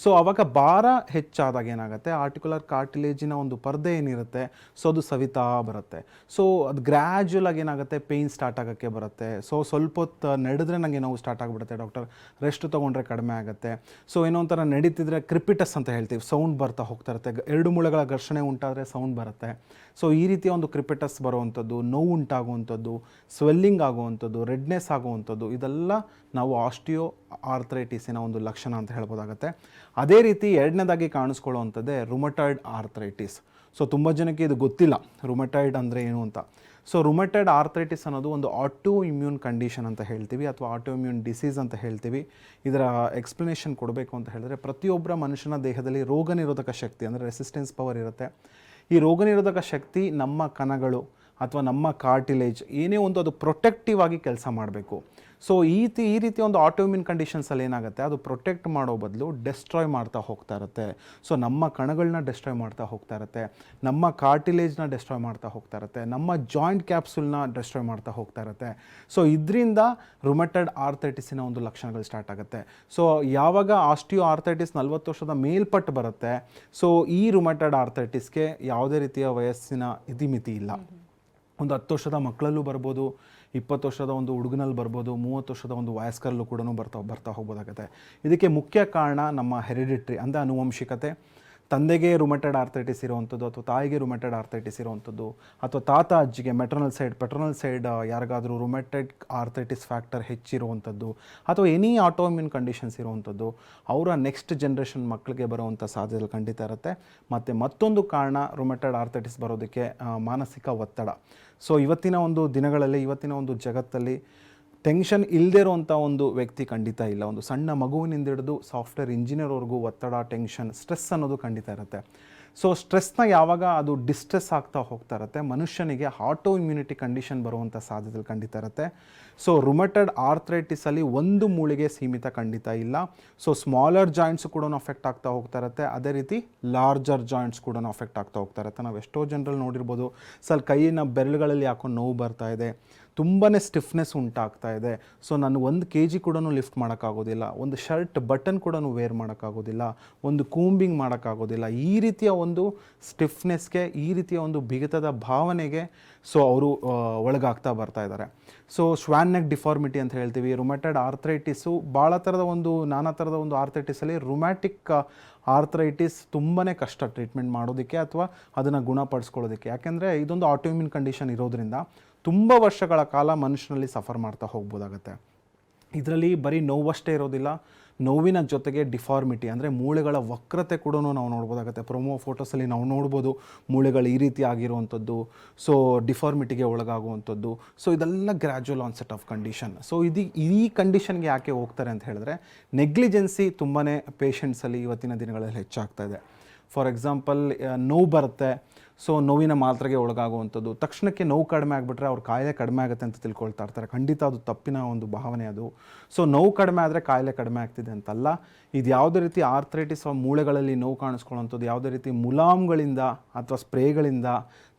ಸೊ ಅವಾಗ ಭಾರ ಹೆಚ್ಚಾದಾಗ ಏನಾಗುತ್ತೆ, ಆರ್ಟಿಕ್ಯುಲರ್ ಕಾರ್ಟಿಲೇಜಿನ ಒಂದು ಪರ್ದೆ ಏನಿರುತ್ತೆ, ಸೊ ಅದು ಸವಿತಾ ಬರುತ್ತೆ. ಸೊ ಅದು ಗ್ರ್ಯಾಜುವಲ್ ಆಗಿ ಏನಾಗುತ್ತೆ, ಪೇಯ್ನ್ ಸ್ಟಾರ್ಟ್ ಆಗೋಕ್ಕೆ ಬರುತ್ತೆ. ಸೊ ಸ್ವಲ್ಪ ಹೊತ್ತು ನಡೆದ್ರೆ ನನಗೆ ನೋವು ಸ್ಟಾರ್ಟ್ ಆಗಿಬಿಡುತ್ತೆ, ಡಾಕ್ಟರ್ ರೆಸ್ಟ್ ತೊಗೊಂಡ್ರೆ ಕಡಿಮೆ ಆಗುತ್ತೆ. ಸೊ ಏನೋ ಒಂಥರ ನಡೀತಿದ್ರೆ ಕ್ರಿಪಿಟಸ್ ಅಂತ ಹೇಳ್ತೀವಿ, ಸೌಂಡ್ ಬರ್ತಾ ಹೋಗ್ತಾ ಇರುತ್ತೆ. ಎರಡು ಮೂಳೆಗಳ ಘರ್ಷಣೆ ಉಂಟಾದರೆ ಸೌಂಡ್ ಬರುತ್ತೆ. ಸೊ ಈ ರೀತಿಯ ಒಂದು ಕ್ರಿಪಿಟಸ್ ಬರುವಂಥದ್ದು, ನೋವು ಉಂಟಾಗುವಂಥದ್ದು, ಸ್ವೆಲ್ಲಿಂಗ್ ಆಗುವಂಥದ್ದು, ರೆಡ್ನೆಸ್ ಆಗುವಂಥದ್ದು, ಇದೆಲ್ಲ ನಾವು ಆಸ್ಟಿಯೋ ಆರ್ಥ್ರೈಟಿಸಿನ ಒಂದು ಲಕ್ಷಣ ಅಂತ ಹೇಳ್ಬೋದಾಗತ್ತೆ. ಅದೇ ರೀತಿ ಎರಡನೇದಾಗಿ ಕಾಣಿಸ್ಕೊಳ್ಳುವಂಥದ್ದೇ ರುಮಟಾಯ್ಡ್ ಆರ್ಥ್ರೈಟಿಸ್. ಸೊ ತುಂಬ ಜನಕ್ಕೆ ಇದು ಗೊತ್ತಿಲ್ಲ ರುಮಟಾಯ್ಡ್ ಅಂದರೆ ಏನು ಅಂತ. ಸೊ ರುಮಟಾಯ್ಡ್ ಆರ್ಥ್ರೈಟಿಸ್ ಅನ್ನೋದು ಒಂದು ಆಟೋ ಇಮ್ಯೂನ್ ಕಂಡೀಷನ್ ಅಂತ ಹೇಳ್ತೀವಿ, ಅಥವಾ ಆಟೋ ಇಮ್ಯೂನ್ ಡಿಸೀಸ್ ಅಂತ ಹೇಳ್ತೀವಿ. ಇದರ ಎಕ್ಸ್ಪ್ಲನೇಷನ್ ಕೊಡಬೇಕು ಅಂತ ಹೇಳಿದ್ರೆ, ಪ್ರತಿಯೊಬ್ಬರ ಮನುಷ್ಯನ ದೇಹದಲ್ಲಿ ರೋಗ ನಿರೋಧಕ ಶಕ್ತಿ ಅಂದರೆ ರೆಸಿಸ್ಟೆನ್ಸ್ ಪವರ್ ಇರುತ್ತೆ. ಈ ರೋಗ ನಿರೋಧಕ ಶಕ್ತಿ ನಮ್ಮ ಕಣಗಳು ಅಥವಾ ನಮ್ಮ ಕಾರ್ಟಿಲೇಜ್ ಏನೇ ಒಂದು ಅದು ಪ್ರೊಟೆಕ್ಟಿವ್ ಆಗಿ ಕೆಲಸ ಮಾಡಬೇಕು. ಸೊ ಈ ರೀತಿ ಒಂದು ಆಟೋಮ್ಯೂನ್ ಕಂಡೀಷನ್ಸಲ್ಲಿ ಏನಾಗುತ್ತೆ, ಅದು ಪ್ರೊಟೆಕ್ಟ್ ಮಾಡೋ ಬದಲು ಡೆಸ್ಟ್ರಾಯ್ ಮಾಡ್ತಾ ಹೋಗ್ತಾ ಇರುತ್ತೆ. ಸೊ ನಮ್ಮ ಕಣಗಳನ್ನ ಡೆಸ್ಟ್ರಾಯ್ ಮಾಡ್ತಾ ಹೋಗ್ತಾ ಇರುತ್ತೆ, ನಮ್ಮ ಕಾರ್ಟಿಲೇಜ್ನ ಡೆಸ್ಟ್ರಾಯ್ ಮಾಡ್ತಾ ಹೋಗ್ತಾ ಇರುತ್ತೆ, ನಮ್ಮ ಜಾಯಿಂಟ್ ಕ್ಯಾಪ್ಸುಲ್ನ ಡೆಸ್ಟ್ರಾಯ್ ಮಾಡ್ತಾ ಹೋಗ್ತಾ ಇರುತ್ತೆ. ಸೊ ಇದರಿಂದ ರುಮಟಾಯ್ಡ್ ಆರ್ಥ್ರೈಟಿಸಿನ ಒಂದು ಲಕ್ಷಣಗಳು ಸ್ಟಾರ್ಟ್ ಆಗುತ್ತೆ. ಸೊ ಯಾವಾಗ ಆಸ್ಟಿಯೋ ಆರ್ಥ್ರೈಟಿಸ್ 40 ವರ್ಷದ ಮೇಲ್ಪಟ್ಟು ಬರುತ್ತೆ, ಸೊ ಈ ರುಮಟಾಯ್ಡ್ ಆರ್ಥ್ರೈಟಿಸ್ಗೆ ಯಾವುದೇ ರೀತಿಯ ವಯಸ್ಸಿನ ಇತಿಮಿತಿ ಇಲ್ಲ. ಒಂದು 10 ವರ್ಷದ ಮಕ್ಕಳಲ್ಲೂ ಬರ್ಬೋದು, 20 ವರ್ಷದ ಒಂದು ಹುಡುಗನಲ್ಲಿ ಬರ್ಬೋದು, 30 ವರ್ಷದ ಒಂದು ವಯಸ್ಕರಲ್ಲೂ ಕೂಡ ಬರ್ತಾ ಹೋಗ್ಬೋದಾಗುತ್ತೆ. ಇದಕ್ಕೆ ಮುಖ್ಯ ಕಾರಣ ನಮ್ಮ ಹೆರಿಡಿಟ್ರಿ ಅಂದರೆ ಆನುವಂಶಿಕತೆ. ತಂದೆಗೆ ರುಮಟಾಯ್ಡ್ ಆರ್ಥ್ರೈಟಿಸ್ ಇರುವಂಥದ್ದು, ಅಥವಾ ತಾಯಿಗೆ ರುಮಟಾಯ್ಡ್ ಆರ್ಥ್ರೈಟಿಸ್ ಇರುವಂಥದ್ದು, ಅಥವಾ ತಾತ ಅಜ್ಜಿಗೆ ಪೆಟ್ರನಲ್ ಸೈಡ್ ಯಾರಿಗಾದರೂ ರುಮಟಾಯ್ಡ್ ಆರ್ಥ್ರೈಟಿಸ್ ಫ್ಯಾಕ್ಟರ್ ಹೆಚ್ಚಿರುವಂಥದ್ದು, ಅಥವಾ ಎನಿ ಆಟೋಮ್ಯೂನ್ ಕಂಡೀಷನ್ಸ್ ಇರುವಂಥದ್ದು, ಅವರ ನೆಕ್ಸ್ಟ್ ಜನ್ರೇಷನ್ ಮಕ್ಕಳಿಗೆ ಬರುವಂಥ ಸಾಧ್ಯತೆ ಖಂಡಿತ ಇರುತ್ತೆ. ಮತ್ತು ಮತ್ತೊಂದು ಕಾರಣ ರುಮಟಾಯ್ಡ್ ಆರ್ಥ್ರೈಟಿಸ್ ಬರೋದಕ್ಕೆ ಮಾನಸಿಕ ಒತ್ತಡ. ಸೊ ಇವತ್ತಿನ ಒಂದು ದಿನಗಳಲ್ಲಿ, ಇವತ್ತಿನ ಒಂದು ಜಗತ್ತಲ್ಲಿ ಟೆನ್ಷನ್ ಇಲ್ಲದೇ ಇರುವಂಥ ಒಂದು ವ್ಯಕ್ತಿ ಖಂಡಿತ ಇಲ್ಲ. ಒಂದು ಸಣ್ಣ ಮಗುವಿನಿಂದ ಹಿಡಿದು ಸಾಫ್ಟ್ವೇರ್ ಇಂಜಿನಿಯರ್ವರೆಗೂ ಒತ್ತಡ, ಟೆನ್ಷನ್, ಸ್ಟ್ರೆಸ್ ಅನ್ನೋದು ಖಂಡಿತ ಇರುತ್ತೆ. ಸೊ ಸ್ಟ್ರೆಸ್ನ ಯಾವಾಗ ಅದು ಡಿಸ್ಟ್ರೆಸ್ ಆಗ್ತಾ ಹೋಗ್ತಾ ಇರುತ್ತೆ, ಮನುಷ್ಯನಿಗೆ ಆಟೋ ಇಮ್ಯುನಿಟಿ ಕಂಡೀಷನ್ ಬರುವಂಥ ಸಾಧ್ಯತೆ ಖಂಡಿತ ಇರುತ್ತೆ. ಸೊ ರುಮಟಾಯ್ಡ್ ಆರ್ಥ್ರೈಟಿಸಲ್ಲಿ ಒಂದು ಮೂಳೆಗೆ ಸೀಮಿತ ಖಂಡಿತ ಇಲ್ಲ. ಸೊ ಸ್ಮಾಲರ್ ಜಾಯಿಂಟ್ಸ್ ಕೂಡ ಅಫೆಕ್ಟ್ ಆಗ್ತಾ ಹೋಗ್ತಾ ಇರುತ್ತೆ, ಅದೇ ರೀತಿ ಲಾರ್ಜರ್ ಜಾಯಿಂಟ್ಸ್ ಕೂಡ ಅಫೆಕ್ಟ್ ಆಗ್ತಾ ಹೋಗ್ತಾ ಇರುತ್ತೆ. ನಾವು ಎಷ್ಟೋ ಜನರಲ್ಲಿ ನೋಡಿರ್ಬೋದು, ಸ್ವಲ್ಪ ಕೈಯಿನ ಬೆರಳುಗಳಲ್ಲಿ ಯಾಕೋ ನೋವು ಬರ್ತಾ ಇದೆ, ತುಂಬಾ ಸ್ಟಿಫ್ನೆಸ್ ಉಂಟಾಗ್ತಾ ಇದೆ. ಸೊ ನಾನು 1 kg ಕೂಡ ಲಿಫ್ಟ್ ಮಾಡೋಕ್ಕಾಗೋದಿಲ್ಲ, ಒಂದು ಶರ್ಟ್ ಬಟನ್ ಕೂಡ ವೇರ್ ಮಾಡೋಕ್ಕಾಗೋದಿಲ್ಲ, ಒಂದು ಕೂಂಬಿಂಗ್ ಮಾಡೋಕ್ಕಾಗೋದಿಲ್ಲ. ಈ ರೀತಿಯ ಒಂದು ಸ್ಟಿಫ್ನೆಸ್ಗೆ, ಈ ರೀತಿಯ ಒಂದು ಬಿಗಿತದ ಭಾವನೆಗೆ ಸೊ ಅವರು ಒಳಗಾಗ್ತಾ ಬರ್ತಾ ಇದ್ದಾರೆ. ಸೊ ಶ್ವಾನ್ ನೆಕ್ ಡಿಫಾರ್ಮಿಟಿ ಅಂತ ಹೇಳ್ತೀವಿ. ರುಮಟಾಯ್ಡ್ ಆರ್ಥ್ರೈಟಿಸು ಭಾಳ ಥರದ ನಾನಾ ಥರದ ಒಂದು ಆರ್ಥ್ರೈಟಿಸಲ್ಲಿ ರುಮ್ಯಾಟಿಕ್ ಆರ್ಥ್ರೈಟಿಸ್ ತುಂಬಾ ಕಷ್ಟ ಟ್ರೀಟ್ಮೆಂಟ್ ಮಾಡೋದಕ್ಕೆ ಅಥವಾ ಅದನ್ನು ಗುಣಪಡಿಸ್ಕೊಳ್ಳೋದಕ್ಕೆ. ಯಾಕೆಂದರೆ ಇದೊಂದು ಆಟೋಮ್ಯೂನ್ ಕಂಡೀಷನ್ ಇರೋದ್ರಿಂದ ತುಂಬ ವರ್ಷಗಳ ಕಾಲ ಮನುಷ್ಯನಲ್ಲಿ ಸಫರ್ ಮಾಡ್ತಾ ಹೋಗ್ಬೋದಾಗತ್ತೆ. ಇದರಲ್ಲಿ ಬರೀ ನೋವಷ್ಟೇ ಇರೋದಿಲ್ಲ, ನೋವಿನ ಜೊತೆಗೆ ಡಿಫಾರ್ಮಿಟಿ ಅಂದರೆ ಮೂಳೆಗಳ ವಕ್ರತೆ ಕೂಡ ನಾವು ನೋಡ್ಬೋದಾಗುತ್ತೆ. ಪ್ರೊಮೋ ಫೋಟೋಸಲ್ಲಿ ನಾವು ನೋಡ್ಬೋದು ಮೂಳೆಗಳು ಈ ರೀತಿ ಆಗಿರುವಂಥದ್ದು, ಸೊ ಡಿಫಾರ್ಮಿಟಿಗೆ ಒಳಗಾಗುವಂಥದ್ದು. ಸೊ ಇದೆಲ್ಲ gradual onset of condition. So ಈ ಕಂಡೀಷನ್ಗೆ ಯಾಕೆ ಹೋಗ್ತಾರೆ ಅಂತ ಹೇಳಿದ್ರೆ, ನೆಗ್ಲಿಜೆನ್ಸಿ ತುಂಬಾ ಪೇಷಂಟ್ಸಲ್ಲಿ ಇವತ್ತಿನ ದಿನಗಳಲ್ಲಿ ಹೆಚ್ಚಾಗ್ತಾ ಇದೆ. ಫಾರ್ ಎಕ್ಸಾಂಪಲ್ ನೋವು ಬರುತ್ತೆ, ಸೊ ನೋವಿನ ಮಾತ್ರೆಗೆ ಒಳಗಾಗುವಂಥದ್ದು, ತಕ್ಷಣಕ್ಕೆ ನೋವು ಕಡಿಮೆ ಆಗಿಬಿಟ್ರೆ ಅವ್ರ ಕಾಯಿಲೆ ಕಡಿಮೆ ಆಗುತ್ತೆ ಅಂತ ತಿಳ್ಕೊಳ್ತಾ ಇರ್ತಾರೆ. ಖಂಡಿತ ಅದು ತಪ್ಪಿನ ಒಂದು ಭಾವನೆ ಅದು. ಸೊ ನೋವು ಕಡಿಮೆ ಆದರೆ ಕಾಯಿಲೆ ಕಡಿಮೆ ಆಗ್ತಿದೆ ಅಂತಲ್ಲ. ಇದು ಯಾವುದೇ ರೀತಿ ಆರ್ಥ್ರೈಟಿಸ್ ಮೂಳೆಗಳಲ್ಲಿ ನೋವು ಕಾಣಿಸ್ಕೊಳ್ಳೋಂಥದ್ದು ಯಾವುದೇ ರೀತಿ ಮುಲಾಮ್ಗಳಿಂದ ಅಥವಾ ಸ್ಪ್ರೇಗಳಿಂದ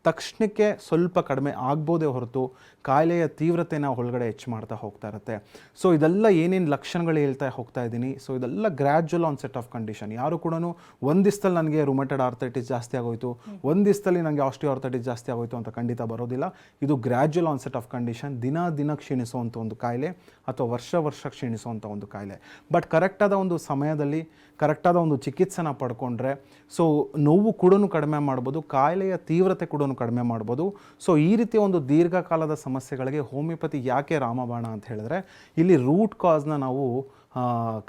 ತಕ್ಷಣಕ್ಕೆ ಸ್ವಲ್ಪ ಕಡಿಮೆ ಆಗ್ಬೋದೇ ಹೊರತು ಕಾಯಿಲೆಯ ತೀವ್ರತೆನ ಒಳಗಡೆ ಹೆಚ್ಚು ಮಾಡ್ತಾ ಹೋಗ್ತಾ ಇರುತ್ತೆ. ಸೊ ಇದೆಲ್ಲ ಏನೇನು ಲಕ್ಷಣಗಳು ಹೇಳ್ತಾ ಹೋಗ್ತಾ ಇದ್ದೀನಿ. ಸೊ ಇದೆಲ್ಲ ಗ್ರ್ಯಾಜುವಲ್ ಆನ್ಸೆಟ್ ಆಫ್ ಕಂಡೀಷನ್. ಯಾರು ಕೂಡ ಒಂದು ದಿವಸದಲ್ಲಿ ನನಗೆ ರುಮಟೆಡ್ ಆರ್ಥ್ರೈಟಿಸ್ ಜಾಸ್ತಿ ಆಗೋಯ್ತು, ಒಂದು ದಿವಸದಲ್ಲಿ ನನಗೆ ಆಸ್ಟಿಯೋ ಆರ್ಥ್ರೈಟಿಸ್ ಜಾಸ್ತಿ ಆಗೋಯ್ತು ಅಂತ ಖಂಡಿತ ಬರೋದಿಲ್ಲ. ಇದು ಗ್ರ್ಯಾಜುವಲ್ ಆನ್ಸೆಟ್ ಆಫ್ ಕಂಡೀಷನ್, ದಿನ ಕ್ಷೀಣಿಸುವಂಥ ಒಂದು ಕಾಯಿಲೆ ಅಥವಾ ವರ್ಷ ಕ್ಷೀಣಿಸುವಂಥ ಒಂದು ಕಾಯಿಲೆ. ಬಟ್ ಕರೆಕ್ಟಾದ ಒಂದು ಸಮಯದಲ್ಲಿ ಕರೆಕ್ಟಾದ ಒಂದು ಚಿಕಿತ್ಸೆನ ಪಡ್ಕೊಂಡ್ರೆ ಸೊ ನೋವು ಕೂಡ ಕಡಿಮೆ ಮಾಡ್ಬೋದು, ಕಾಯಿಲೆಯ ತೀವ್ರತೆ ಕೂಡ ಕಡಿಮೆ ಮಾಡ್ಬೋದು. ಸೊ ಈ ರೀತಿಯ ಒಂದು ದೀರ್ಘಕಾಲದ ಸಮಸ್ಯೆಗಳಿಗೆ ಹೋಮಿಯೋಪತಿ ಯಾಕೆ ರಾಮಬಾಣ ಅಂತ ಹೇಳಿದ್ರೆ, ಇಲ್ಲಿ ರೂಟ್ ಕಾಸ್ನ ನಾವು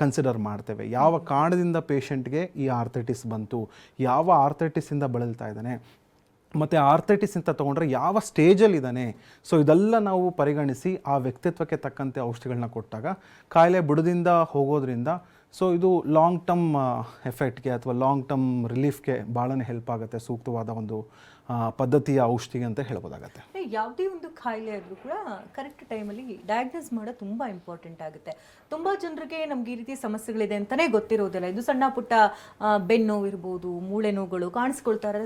ಕನ್ಸಿಡರ್ ಮಾಡ್ತೇವೆ. ಯಾವ ಕಾರಣದಿಂದ ಪೇಷಂಟ್ಗೆ ಈ ಆರ್ಥ್ರೈಟಿಸ್ ಬಂತು, ಯಾವ ಆರ್ಥ್ರೈಟಿಸಿಂದ ಬಳಲ್ತಾ ಇದ್ದಾನೆ, ಮತ್ತು ಆರ್ಥ್ರೈಟಿಸ್ ಅಂತ ತೊಗೊಂಡ್ರೆ ಯಾವ ಸ್ಟೇಜಲ್ಲಿದ್ದಾನೆ. ಸೊ ಇದೆಲ್ಲ ನಾವು ಪರಿಗಣಿಸಿ ಆ ವ್ಯಕ್ತಿತ್ವಕ್ಕೆ ತಕ್ಕಂತೆ ಔಷಧಿಗಳನ್ನ ಕೊಟ್ಟಾಗ ಕಾಯಿಲೆ ಬುಡದಿಂದ ಹೋಗೋದ್ರಿಂದ ಸೊ ಇದು ಲಾಂಗ್ ಟರ್ಮ್ ಎಫೆಕ್ಟ್ಗೆ ಅಥವಾ ಲಾಂಗ್ ಟರ್ಮ್ ರಿಲೀಫ್ಗೆ ಭಾಳನೇ ಹೆಲ್ಪ್ ಆಗುತ್ತೆ. ಸೂಕ್ತವಾದ ಒಂದು ಪದ್ಧತಿಯ ಔಷಧಿ ಅಂತ ಹೇಳ್ಬೋದಾಗತ್ತೆ. ಯಾವುದೇ ಒಂದು ಕಾಯಿಲೆ ಆದರೂ ಕೂಡ ಕರೆಕ್ಟ್ ಟೈಮಲ್ಲಿ ಡಯಾಗ್ನೋಸ್ ಮಾಡೋದು ತುಂಬ ಇಂಪಾರ್ಟೆಂಟ್ ಆಗುತ್ತೆ. ತುಂಬ ಜನರಿಗೆ ನಮ್ಗೆ ಈ ರೀತಿ ಸಮಸ್ಯೆಗಳಿದೆ ಅಂತಲೇ ಗೊತ್ತಿರೋದಿಲ್ಲ. ಇದು ಸಣ್ಣ ಪುಟ್ಟ ಬೆನ್ನು ನೋವು ಇರ್ಬೋದು, ಮೂಳೆ ನೋವುಗಳು ಕಾಣಿಸ್ಕೊಳ್ತಾರೆ,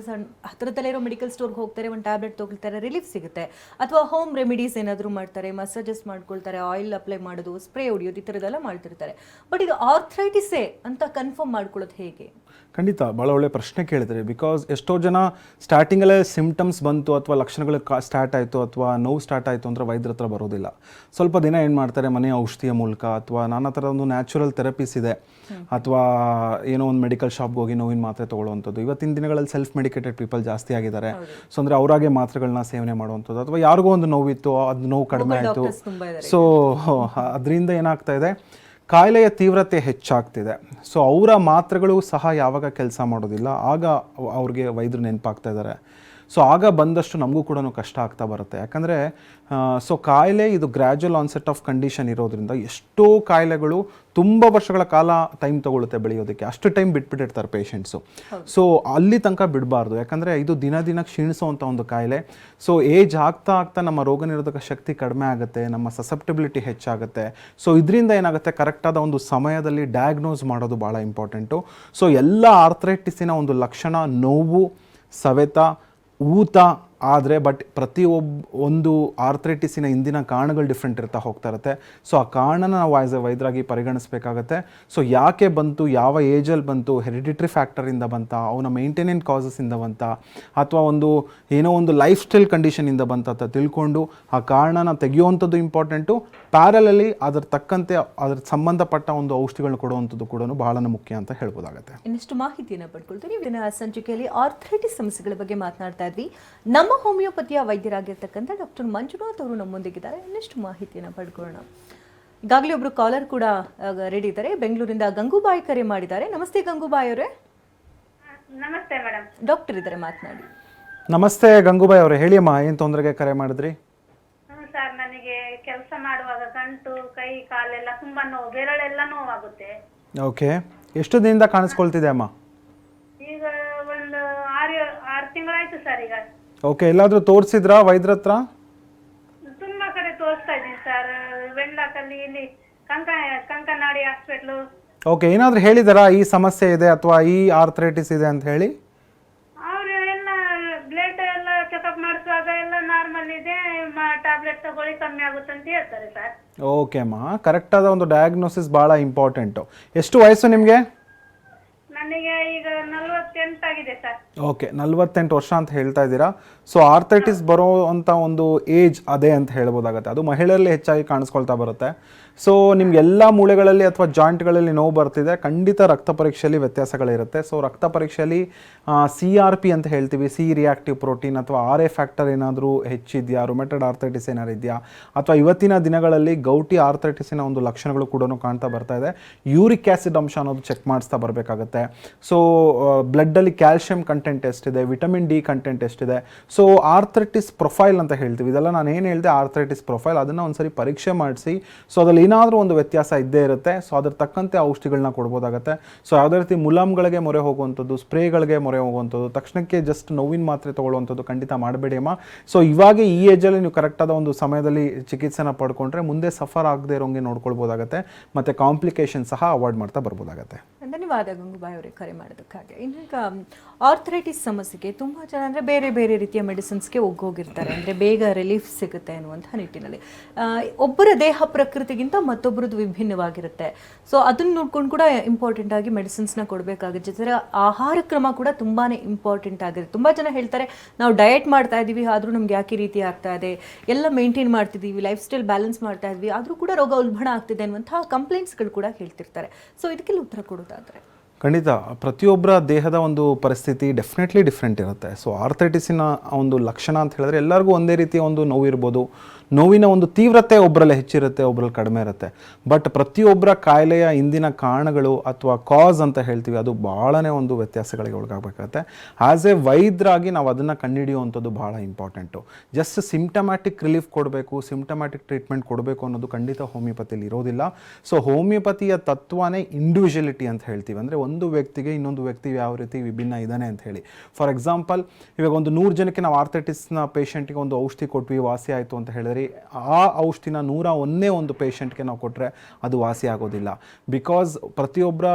ಹತ್ತಿರದಲ್ಲಿರೋ ಮೆಡಿಕಲ್ ಸ್ಟೋರ್ಗೆ ಹೋಗ್ತಾರೆ, ಒಂದು ಟ್ಯಾಬ್ಲೆಟ್ ತೊಗೊಳ್ತಾರೆ, ರಿಲೀಫ್ ಸಿಗುತ್ತೆ. ಅಥವಾ ಹೋಮ್ ರೆಮಿಡೀಸ್ ಏನಾದರೂ ಮಾಡ್ತಾರೆ, ಮಸಾಜಸ್ ಮಾಡ್ಕೊಳ್ತಾರೆ, ಆಯಿಲ್ ಅಪ್ಲೈ ಮಾಡೋದು, ಸ್ಪ್ರೇ ಹೊಡಿಯೋದು, ಈ ಥರದ್ದೆಲ್ಲ ಮಾಡ್ತಿರ್ತಾರೆ. ಬಟ್ ಇದು ಆರ್ಥ್ರೈಟಿಸೇ ಅಂತ ಕನ್ಫರ್ಮ್ ಮಾಡ್ಕೊಳ್ಳೋದು ಹೇಗೆ? ಖಂಡಿತ ಭಾಳ ಒಳ್ಳೆ ಪ್ರಶ್ನೆ ಕೇಳಿದರೆ. ಬಿಕಾಸ್ ಎಷ್ಟೋ ಜನ ಸ್ಟಾರ್ಟಿಂಗಲ್ಲೇ ಸಿಮ್ಟಮ್ಸ್ ಬಂತು ಅಥವಾ ಲಕ್ಷಣಗಳು ಸ್ಟಾರ್ಟ್ ಆಯಿತು ಅಥವಾ ನೋವು ಸ್ಟಾರ್ಟ್ ಆಯಿತು ಅಂದರೆ ವೈದ್ಯರ ಹತ್ರ ಬರೋದಿಲ್ಲ. ಸ್ವಲ್ಪ ದಿನ ಏನು ಮಾಡ್ತಾರೆ, ಮನೆಯ ಔಷಧಿಯ ಮೂಲಕ ಅಥವಾ ನಾನಾ ಥರದ ಒಂದು ನ್ಯಾಚುರಲ್ ಥೆರಪೀಸ್ ಇದೆ, ಅಥವಾ ಏನೋ ಒಂದು ಮೆಡಿಕಲ್ ಶಾಪ್ಗೆ ಹೋಗಿ ನೋವಿನ ಮಾತ್ರೆ ತೊಗೊಳ್ಳುವಂಥದ್ದು. ಇವತ್ತಿನ ದಿನಗಳಲ್ಲಿ ಸೆಲ್ಫ್ ಮೆಡಿಕೇಟೆಡ್ ಪೀಪಲ್ ಜಾಸ್ತಿ ಆಗಿದ್ದಾರೆ. ಸೊ ಅಂದರೆ ಅವರಾಗೆ ಮಾತ್ರೆಗಳನ್ನ ಸೇವನೆ ಮಾಡುವಂಥದ್ದು, ಅಥವಾ ಯಾರಿಗೋ ಒಂದು ನೋವಿತ್ತು, ಅದು ನೋವು ಕಡಿಮೆ ಆಯಿತು. ಸೊ ಅದರಿಂದ ಏನಾಗ್ತಾ ಇದೆ, ಕಾಯಿಲೆಯ ತೀವ್ರತೆ ಹೆಚ್ಚಾಗ್ತಿದೆ. ಸೊ ಅವರ ಮಾತ್ರೆಗಳು ಸಹ ಯಾವಾಗ ಕೆಲಸ ಮಾಡೋದಿಲ್ಲ, ಆಗ ಅವ್ರಿಗೆ ವೈದ್ಯರು ನೆನಪಾಗ್ತಾ ಇದ್ದಾರೆ. ಸೊ ಆಗ ಬಂದಷ್ಟು ನಮಗೂ ಕೂಡ ಕಷ್ಟ ಆಗ್ತಾ ಬರುತ್ತೆ. ಯಾಕಂದರೆ ಸೊ ಕಾಯಿಲೆ ಇದು ಗ್ರ್ಯಾಜುವಲ್ ಆನ್ಸೆಟ್ ಆಫ್ ಕಂಡೀಷನ್ ಇರೋದ್ರಿಂದ ಎಷ್ಟೋ ಕಾಯಿಲೆಗಳು ತುಂಬ ವರ್ಷಗಳ ಕಾಲ ಟೈಮ್ ತೊಗೊಳುತ್ತೆ ಬೆಳೆಯೋದಕ್ಕೆ. ಅಷ್ಟು ಟೈಮ್ ಬಿಟ್ಬಿಟ್ಟಿರ್ತಾರೆ ಪೇಷಂಟ್ಸು. ಸೊ ಅಲ್ಲಿ ತನಕ ಬಿಡಬಾರ್ದು. ಯಾಕಂದರೆ ಇದು ದಿನ ಕ್ಷೀಣಿಸುವಂಥ ಒಂದು ಕಾಯಿಲೆ. ಸೊ ಏಜ್ ಆಗ್ತಾ ನಮ್ಮ ರೋಗ ನಿರೋಧಕ ಶಕ್ತಿ ಕಡಿಮೆ ಆಗುತ್ತೆ, ನಮ್ಮ ಸಸೆಪ್ಟಿಬಿಲಿಟಿ ಹೆಚ್ಚಾಗುತ್ತೆ. ಸೊ ಇದರಿಂದ ಏನಾಗುತ್ತೆ, ಕರೆಕ್ಟಾದ ಒಂದು ಸಮಯದಲ್ಲಿ ಡಯಾಗ್ನೋಸ್ ಮಾಡೋದು ಭಾಳ ಇಂಪಾರ್ಟೆಂಟು. ಸೊ ಎಲ್ಲ ಆರ್ಥ್ರೈಟಿಸಿನ ಒಂದು ಲಕ್ಷಣ ನೋವು, ಸವೆತ, ಊತ ಆದರೆ ಬಟ್ ಒಂದು ಆರ್ಥ್ರೈಟಿಸಿನ ಇಂದಿನ ಕಾರಣಗಳು ಡಿಫ್ರೆಂಟ್ ಇರ್ತಾ ಹೋಗ್ತಾ ಇರುತ್ತೆ. ಸೊ ಆ ಕಾರಣನ ನಾವು ಆ್ಯಸ್ ಎ ವೈದ್ಯರಾಗಿ ಪರಿಗಣಿಸಬೇಕಾಗತ್ತೆ. ಸೊ ಯಾಕೆ ಬಂತು, ಯಾವ ಏಜಲ್ಲಿ ಬಂತು, ಹೆರಿಡಿಟ್ರಿ ಫ್ಯಾಕ್ಟರಿಂದ ಬಂತ, ಅವನ ಮೇಂಟೆನೆನ್ಸ್ ಕಾಸಸ್ಸಿಂದ ಬಂತ, ಅಥವಾ ಏನೋ ಒಂದು ಲೈಫ್ ಸ್ಟೈಲ್ ಕಂಡೀಷನಿಂದ ಬಂತ ಅಂತ ತಿಳ್ಕೊಂಡು ಆ ಕಾರಣನ ತೆಗೆಯುವಂಥದ್ದು ಇಂಪಾರ್ಟೆಂಟು. ಪ್ಯಾರಲಲ್ಲಿ ಅದರ ತಕ್ಕಂತೆ ಅದರ ಸಂಬಂಧಪಟ್ಟ ಒಂದು ಔಷಧಿಗಳನ್ನ ಕೊಡುವಂಥದ್ದು ಕೂಡ ಬಹಳ ಮುಖ್ಯ ಅಂತ ಹೇಳ್ಬೋದಾಗತ್ತೆ. ಇನ್ನಷ್ಟು ಮಾಹಿತಿಯನ್ನು ಪಡ್ಕೊಳ್ತೀನಿ. ಇವತ್ತಿನ ಸಂಚಿಕೆಯಲ್ಲಿ ಆರ್ಥ್ರೈಟಿಸ್ ಸಮಸ್ಯೆಗಳ ಬಗ್ಗೆ ಮಾತನಾಡ್ತಾ ಇದ್ವಿ. ನಮ್ಮ ಹೋಮಿಯೋಪತಿಯ ವೈದ್ಯರಾಗಿರ್ತಕ್ಕಂಥ ಡಾಕ್ಟರ್ ಮಂಜುನಾಥ್ ಅವರು ನಮ್ಮೊಂದಿಗಿದ್ದಾರೆ. ಇನ್ನಷ್ಟು ಮಾಹಿತಿಯನ್ನು ಪಡ್ಕೊಳ್ಳೋಣ. ಈಗಾಗಲೇ ಒಬ್ರು ಕಾಲರ್ ಕೂಡ ರೆಡಿ ಇದ್ದಾರೆ. ಬೆಂಗಳೂರಿಂದ ಗಂಗೂಬಾಯಿ ಕರೆ ಮಾಡಿದ್ದಾರೆ. ನಮಸ್ತೆ ಗಂಗೂಬಾಯಿ ಅವರೇ. ನಮಸ್ತೆ ಮೇಡಮ್. ಡಾಕ್ಟರ್ ಇದ್ದಾರೆ, ಮಾತನಾಡಿ. ನಮಸ್ತೆ ಗಂಗೂಬಾಯಿ ಅವರೇ, ಹೇಳಿ ಅಮ್ಮ, ಏನು ತೊಂದರೆಗೆ ಕರೆ ಮಾಡಿದ್ರಿ? ಸರ್, ನನಗೆ ಕೆಲಸ ಮಾಡುವಾಗ ಗಂಟು, ಕೈ, ಕಾಲೆಲ್ಲ ತುಂಬಾ ನೋವು, ಬೆರಳೆಲ್ಲ ನೋವಾಗುತ್ತೆ. ಓಕೆ, ಎಷ್ಟು ದಿನದಿಂದ ಕಾಣಿಸ್ಕೊಳ್ತಿದೆ ಅಮ್ಮ? ಈಗ ಒಂದು 6 ತಿಂಗಳಾಯ್ತು ಸರ್. ಈಗ ಓಕೆ, ಎಲ್ಲಾದರೂ ತೋರಿಸಿದ್ರಾ ವೈದ್ಯರ ಹತ್ರ? ತುಂಬಾ ಕಡೆ ತೋರಿಸ್ತಾ ಇದ್ದೀನಿ ಸರ್. ವೆನ್ಲಾಕಲ್ಲಿ, ಇಲ್ಲಿ ಕಂಕನಾಡಿ ಹಾಸ್ಪಿಟ್ಲು. ಓಕೆ, ಏನಾದರೂ ಹೇಳಿದಾರಾ ಈ ಸಮಸ್ಯೆ ಇದೆ ಅಥವಾ ಈ ಆರ್ಥ್ರೈಟಿಸ್ ಇದೆ ಅಂತ ಹೇಳಿ? ಅವ್ರು ಎಲ್ಲ ಬ್ಲಡ್ ಎಲ್ಲ ಚೆಕಪ್ ಮಾಡಿಸುವಾಗ ಎಲ್ಲ ನಾರ್ಮಲ್ ಇದೆ, ಟ್ಯಾಬ್ಲೆಟ್ ತಗೊಳ್ಳಿ ಕಮ್ಮಿ ಆಗುತ್ತೆ ಅಂತ ಹೇಳ್ತಾರೆ ಸರ್. ಓಕೆ ಅಮ್ಮ, ಕರೆಕ್ಟಾದ ಒಂದು ಡಯಾಗ್ನೋಸಿಸ್ ಭಾಳ ಇಂಪಾರ್ಟೆಂಟು. ಎಷ್ಟು ವಯಸ್ಸು ನಿಮಗೆ? ನನಗೆ ಈಗ 48 ಆಗಿದೆ ಸರ್. ಓಕೆ, 48 ವರ್ಷ ಅಂತ ಹೇಳ್ತಾ ಇದ್ದೀರಾ. ಸೊ ಆರ್ಥ್ರೈಟಿಸ್ ಬರೋ ಅಂಥ ಒಂದು ಏಜ್ ಅದೇ ಅಂತ ಹೇಳ್ಬೋದಾಗತ್ತೆ. ಅದು ಮಹಿಳೆಯರಲ್ಲಿ ಹೆಚ್ಚಾಗಿ ಕಾಣಿಸ್ಕೊಳ್ತಾ ಬರುತ್ತೆ. ಸೊ ನಿಮಗೆಲ್ಲ ಮೂಳೆಗಳಲ್ಲಿ ಅಥವಾ ಜಾಯಿಂಟ್ಗಳಲ್ಲಿ ನೋವು ಬರ್ತಿದೆ, ಖಂಡಿತ ರಕ್ತ ಪರೀಕ್ಷೆಯಲ್ಲಿ ವ್ಯತ್ಯಾಸಗಳಿರುತ್ತೆ. ಸೊ ರಕ್ತ ಪರೀಕ್ಷೆಯಲ್ಲಿ CRP ಅಂತ ಹೇಳ್ತೀವಿ, ಸಿ ರಿಯಾಕ್ಟಿವ್ ಪ್ರೋಟೀನ್, ಅಥವಾ RA ಫ್ಯಾಕ್ಟರ್ ಏನಾದರೂ ಹೆಚ್ಚಿದೆಯಾ, ರುಮೆಟೆಡ್ ಆರ್ಥ್ರೈಟಿಸ್ ಏನಾದ್ರು ಇದೆಯಾ, ಅಥವಾ ಇವತ್ತಿನ ದಿನಗಳಲ್ಲಿ ಗೌಟಿ ಆರ್ಥ್ರೈಟಿಸಿನ ಒಂದು ಲಕ್ಷಣಗಳು ಕೂಡ ಕಾಣ್ತಾ ಬರ್ತಾ ಇದೆ. ಯೂರಿಕ್ ಆ್ಯಸಿಡ್ ಅಂಶ ಅನ್ನೋದು ಚೆಕ್ ಮಾಡಿಸ್ತಾ ಬರಬೇಕಾಗತ್ತೆ. ಸೊ ಬ್ಲಡ್ಡಲ್ಲಿ ಕ್ಯಾಲ್ಶಿಯಂ ಕಂಟೆಂಟ್ ಕಂಟೆಂಟ್ ಎಷ್ಟಿದೆ, ವಿಟಮಿನ್ ಡಿ ಕಂಟೆಂಟ್ ಎಷ್ಟಿದೆ. ಸೊ ಆರ್ಥ್ರೈಟಿಸ್ ಪ್ರೊಫೈಲ್ ಅಂತ ಹೇಳ್ತೀವಿ, ಇದೆಲ್ಲ ನಾನು ಏನು ಹೇಳಿದೆ ಆರ್ಥ್ರೈಟಿಸ್ ಪ್ರೊಫೈಲ್, ಅದನ್ನು ಒಂದ್ಸರಿ ಪರೀಕ್ಷೆ ಮಾಡಿಸಿ ಸೊ ಅದ್ರಲ್ಲಿ ಏನಾದರೂ ಒಂದು ವ್ಯತ್ಯಾಸ ಇದ್ದೇ ಇರುತ್ತೆ. ಸೊ ಅದ್ರ ತಕ್ಕಂತೆ ಔಷಧಿಗಳನ್ನ ಕೊಡ್ಬೋದಾಗುತ್ತೆ. ಸೊ ಯಾವುದೇ ರೀತಿ ಮುಲಾಮ್ಗಳಿಗೆ ಮೊರೆ ಹೋಗುವಂಥದ್ದು, ಸ್ಪ್ರೇಗಳಿಗೆ ಮೊರೆ ಹೋಗುವಂಥದ್ದು, ತಕ್ಷಣಕ್ಕೆ ಜಸ್ಟ್ ನೋವಿನ ಮಾತ್ರೆ ತೊಗೊಳ್ಳುವಂಥದ್ದು ಖಂಡಿತ ಮಾಡಬೇಡಿ ಅಮ್ಮ. ಸೊ ಇವಾಗ ಈ ಏಜಲ್ಲಿ ನೀವು ಕರೆಕ್ಟಾದ ಒಂದು ಸಮಯದಲ್ಲಿ ಚಿಕಿತ್ಸೆನ ಪಡ್ಕೊಂಡ್ರೆ ಮುಂದೆ ಸಫರ್ ಆಗದೆ ಇರೋಂಗೆ ನೋಡ್ಕೊಳ್ಬೋದಾಗತ್ತೆ, ಮತ್ತು ಕಾಂಪ್ಲಿಕೇಶನ್ ಸಹ ಅವಾಯ್ಡ್ ಮಾಡ್ತಾ ಬರ್ಬೋದಾಗತ್ತೆ. ಧನ್ಯವಾದ ಗಂಗೂಬಾಯಿ ಅವರೇ ಕರೆ ಮಾಡೋದಕ್ಕಾಗಿ. ಇನ್ನೀಗ ಆರ್ಥ್ರೈಟಿಸ್ ಸಮಸ್ಯೆಗೆ ತುಂಬ ಜನ ಅಂದರೆ ಬೇರೆ ಬೇರೆ ರೀತಿಯ ಮೆಡಿಸಿನ್ಸ್ಗೆ ಹೋಗಿರ್ತಾರೆ, ಅಂದರೆ ಬೇಗ ರಿಲೀಫ್ ಸಿಗುತ್ತೆ ಅನ್ನುವಂಥ ನಿಟ್ಟಿನಲ್ಲಿ. ಒಬ್ಬರ ದೇಹ ಪ್ರಕೃತಿಗಿಂತ ಮತ್ತೊಬ್ಬರದ್ದು ವಿಭಿನ್ನವಾಗಿರುತ್ತೆ. ಸೊ ಅದನ್ನು ನೋಡ್ಕೊಂಡು ಕೂಡ ಇಂಪಾರ್ಟೆಂಟ್ ಆಗಿ ಮೆಡಿಸಿನ್ಸ್ನ ಕೊಡಬೇಕಾಗುತ್ತೆ. ಜೊತೆಗೆ ಆಹಾರ ಕ್ರಮ ಕೂಡ ತುಂಬಾ ಇಂಪಾರ್ಟೆಂಟ್ ಆಗಿದೆ. ತುಂಬ ಜನ ಹೇಳ್ತಾರೆ ನಾವು ಡಯಟ್ ಮಾಡ್ತಾ ಇದ್ದೀವಿ ಆದರೂ ನಮ್ಗೆ ಯಾಕೆ ಈ ರೀತಿ ಆಗ್ತಾ ಇದೆ, ಎಲ್ಲ ಮೇಂಟೈನ್ ಮಾಡ್ತಿದ್ದೀವಿ, ಲೈಫ್ ಸ್ಟೈಲ್ ಬ್ಯಾಲೆನ್ಸ್ ಮಾಡ್ತಾ ಇದ್ವಿ ಆದರೂ ಕೂಡ ರೋಗ ಉಲ್ಬಣ ಆಗ್ತಿದೆ ಅನ್ನುವಂಥ ಕಂಪ್ಲೇಂಟ್ಸ್ಗಳು ಕೂಡ ಹೇಳ್ತಿರ್ತಾರೆ. ಸೊ ಇದಕ್ಕೆಲ್ಲ ಉತ್ತರ ಕೊಡೋದಾದರೆ ಖಂಡಿತ ಪ್ರತಿಯೊಬ್ಬರ ದೇಹದ ಒಂದು ಪರಿಸ್ಥಿತಿ ಡೆಫಿನೆಟ್ಲಿ ಡಿಫ್ರೆಂಟ್ ಇರುತ್ತೆ. ಸೊ ಆರ್ಥ್ರೈಟಿಸಿನ ಒಂದು ಲಕ್ಷಣ ಅಂತ ಹೇಳಿದ್ರೆ ಎಲ್ಲರಿಗೂ ಒಂದೇ ರೀತಿಯ ಒಂದು ನೋವು ಇರ್ಬೋದು. ನೋವಿನ ಒಂದು ತೀವ್ರತೆ ಒಬ್ಬರಲ್ಲಿ ಹೆಚ್ಚಿರುತ್ತೆ, ಒಬ್ಬರಲ್ಲಿ ಕಡಿಮೆ ಇರುತ್ತೆ. ಬಟ್ ಪ್ರತಿಯೊಬ್ಬರ ಕಾಯಿಲೆಯ ಹಿಂದಿನ ಕಾರಣಗಳು ಅಥವಾ ಕಾಸ್ ಅಂತ ಹೇಳ್ತೀವಿ, ಅದು ಭಾಳನೇ ಒಂದು ವ್ಯತ್ಯಾಸಗಳಿಗೆ ಒಳಗಾಗಬೇಕಾಗತ್ತೆ. ಆ್ಯಸ್ ಎ ವೈದ್ಯರಾಗಿ ನಾವು ಅದನ್ನು ಕಂಡುಹಿಡಿಯುವಂಥದ್ದು ಭಾಳ ಇಂಪಾರ್ಟೆಂಟು. ಜಸ್ಟ್ ಸಿಂಪ್ಟಮ್ಯಾಟಿಕ್ ರಿಲೀಫ್ ಕೊಡಬೇಕು, ಸಿಂಪ್ಟಮ್ಯಾಟಿಕ್ ಟ್ರೀಟ್ಮೆಂಟ್ ಕೊಡಬೇಕು ಅನ್ನೋದು ಖಂಡಿತ ಹೋಮಿಯೋಪತಿಲಿ ಇರೋದಿಲ್ಲ. ಸೊ ಹೋಮಿಯೋಪತಿಯ ತತ್ವನೇ ಇಂಡಿವಿಜುವಲಿಟಿ ಅಂತ ಹೇಳ್ತೀವಿ, ಅಂದರೆ ಒಂದು ವ್ಯಕ್ತಿಗೆ ಇನ್ನೊಂದು ವ್ಯಕ್ತಿ ಯಾವ ರೀತಿ ವಿಭಿನ್ನ ಇದ್ದಾನೆ ಅಂತ ಹೇಳಿ. ಫಾರ್ ಎಕ್ಸಾಂಪಲ್, ಇವಾಗ ಒಂದು 100 ಜನಕ್ಕೆ ನಾವು ಆರ್ಥ್ರೈಟಿಸ್ನ ಪೇಷಂಟಿಗೆ ಒಂದು ಔಷಧಿ ಕೊಟ್ವಿ, ವಾಸಿ ಆಯಿತು ಅಂತ ಹೇಳಿದ್ರೆ ಆ ಔಷಧಿನ 101ನೇ ಒಂದು ಪೇಷಂಟ್ಗೆ ನಾವು ಕೊಟ್ಟರೆ ಅದು ವಾಸಿ ಆಗೋದಿಲ್ಲ. ಬಿಕಾಸ್ ಪ್ರತಿಯೊಬ್ಬರ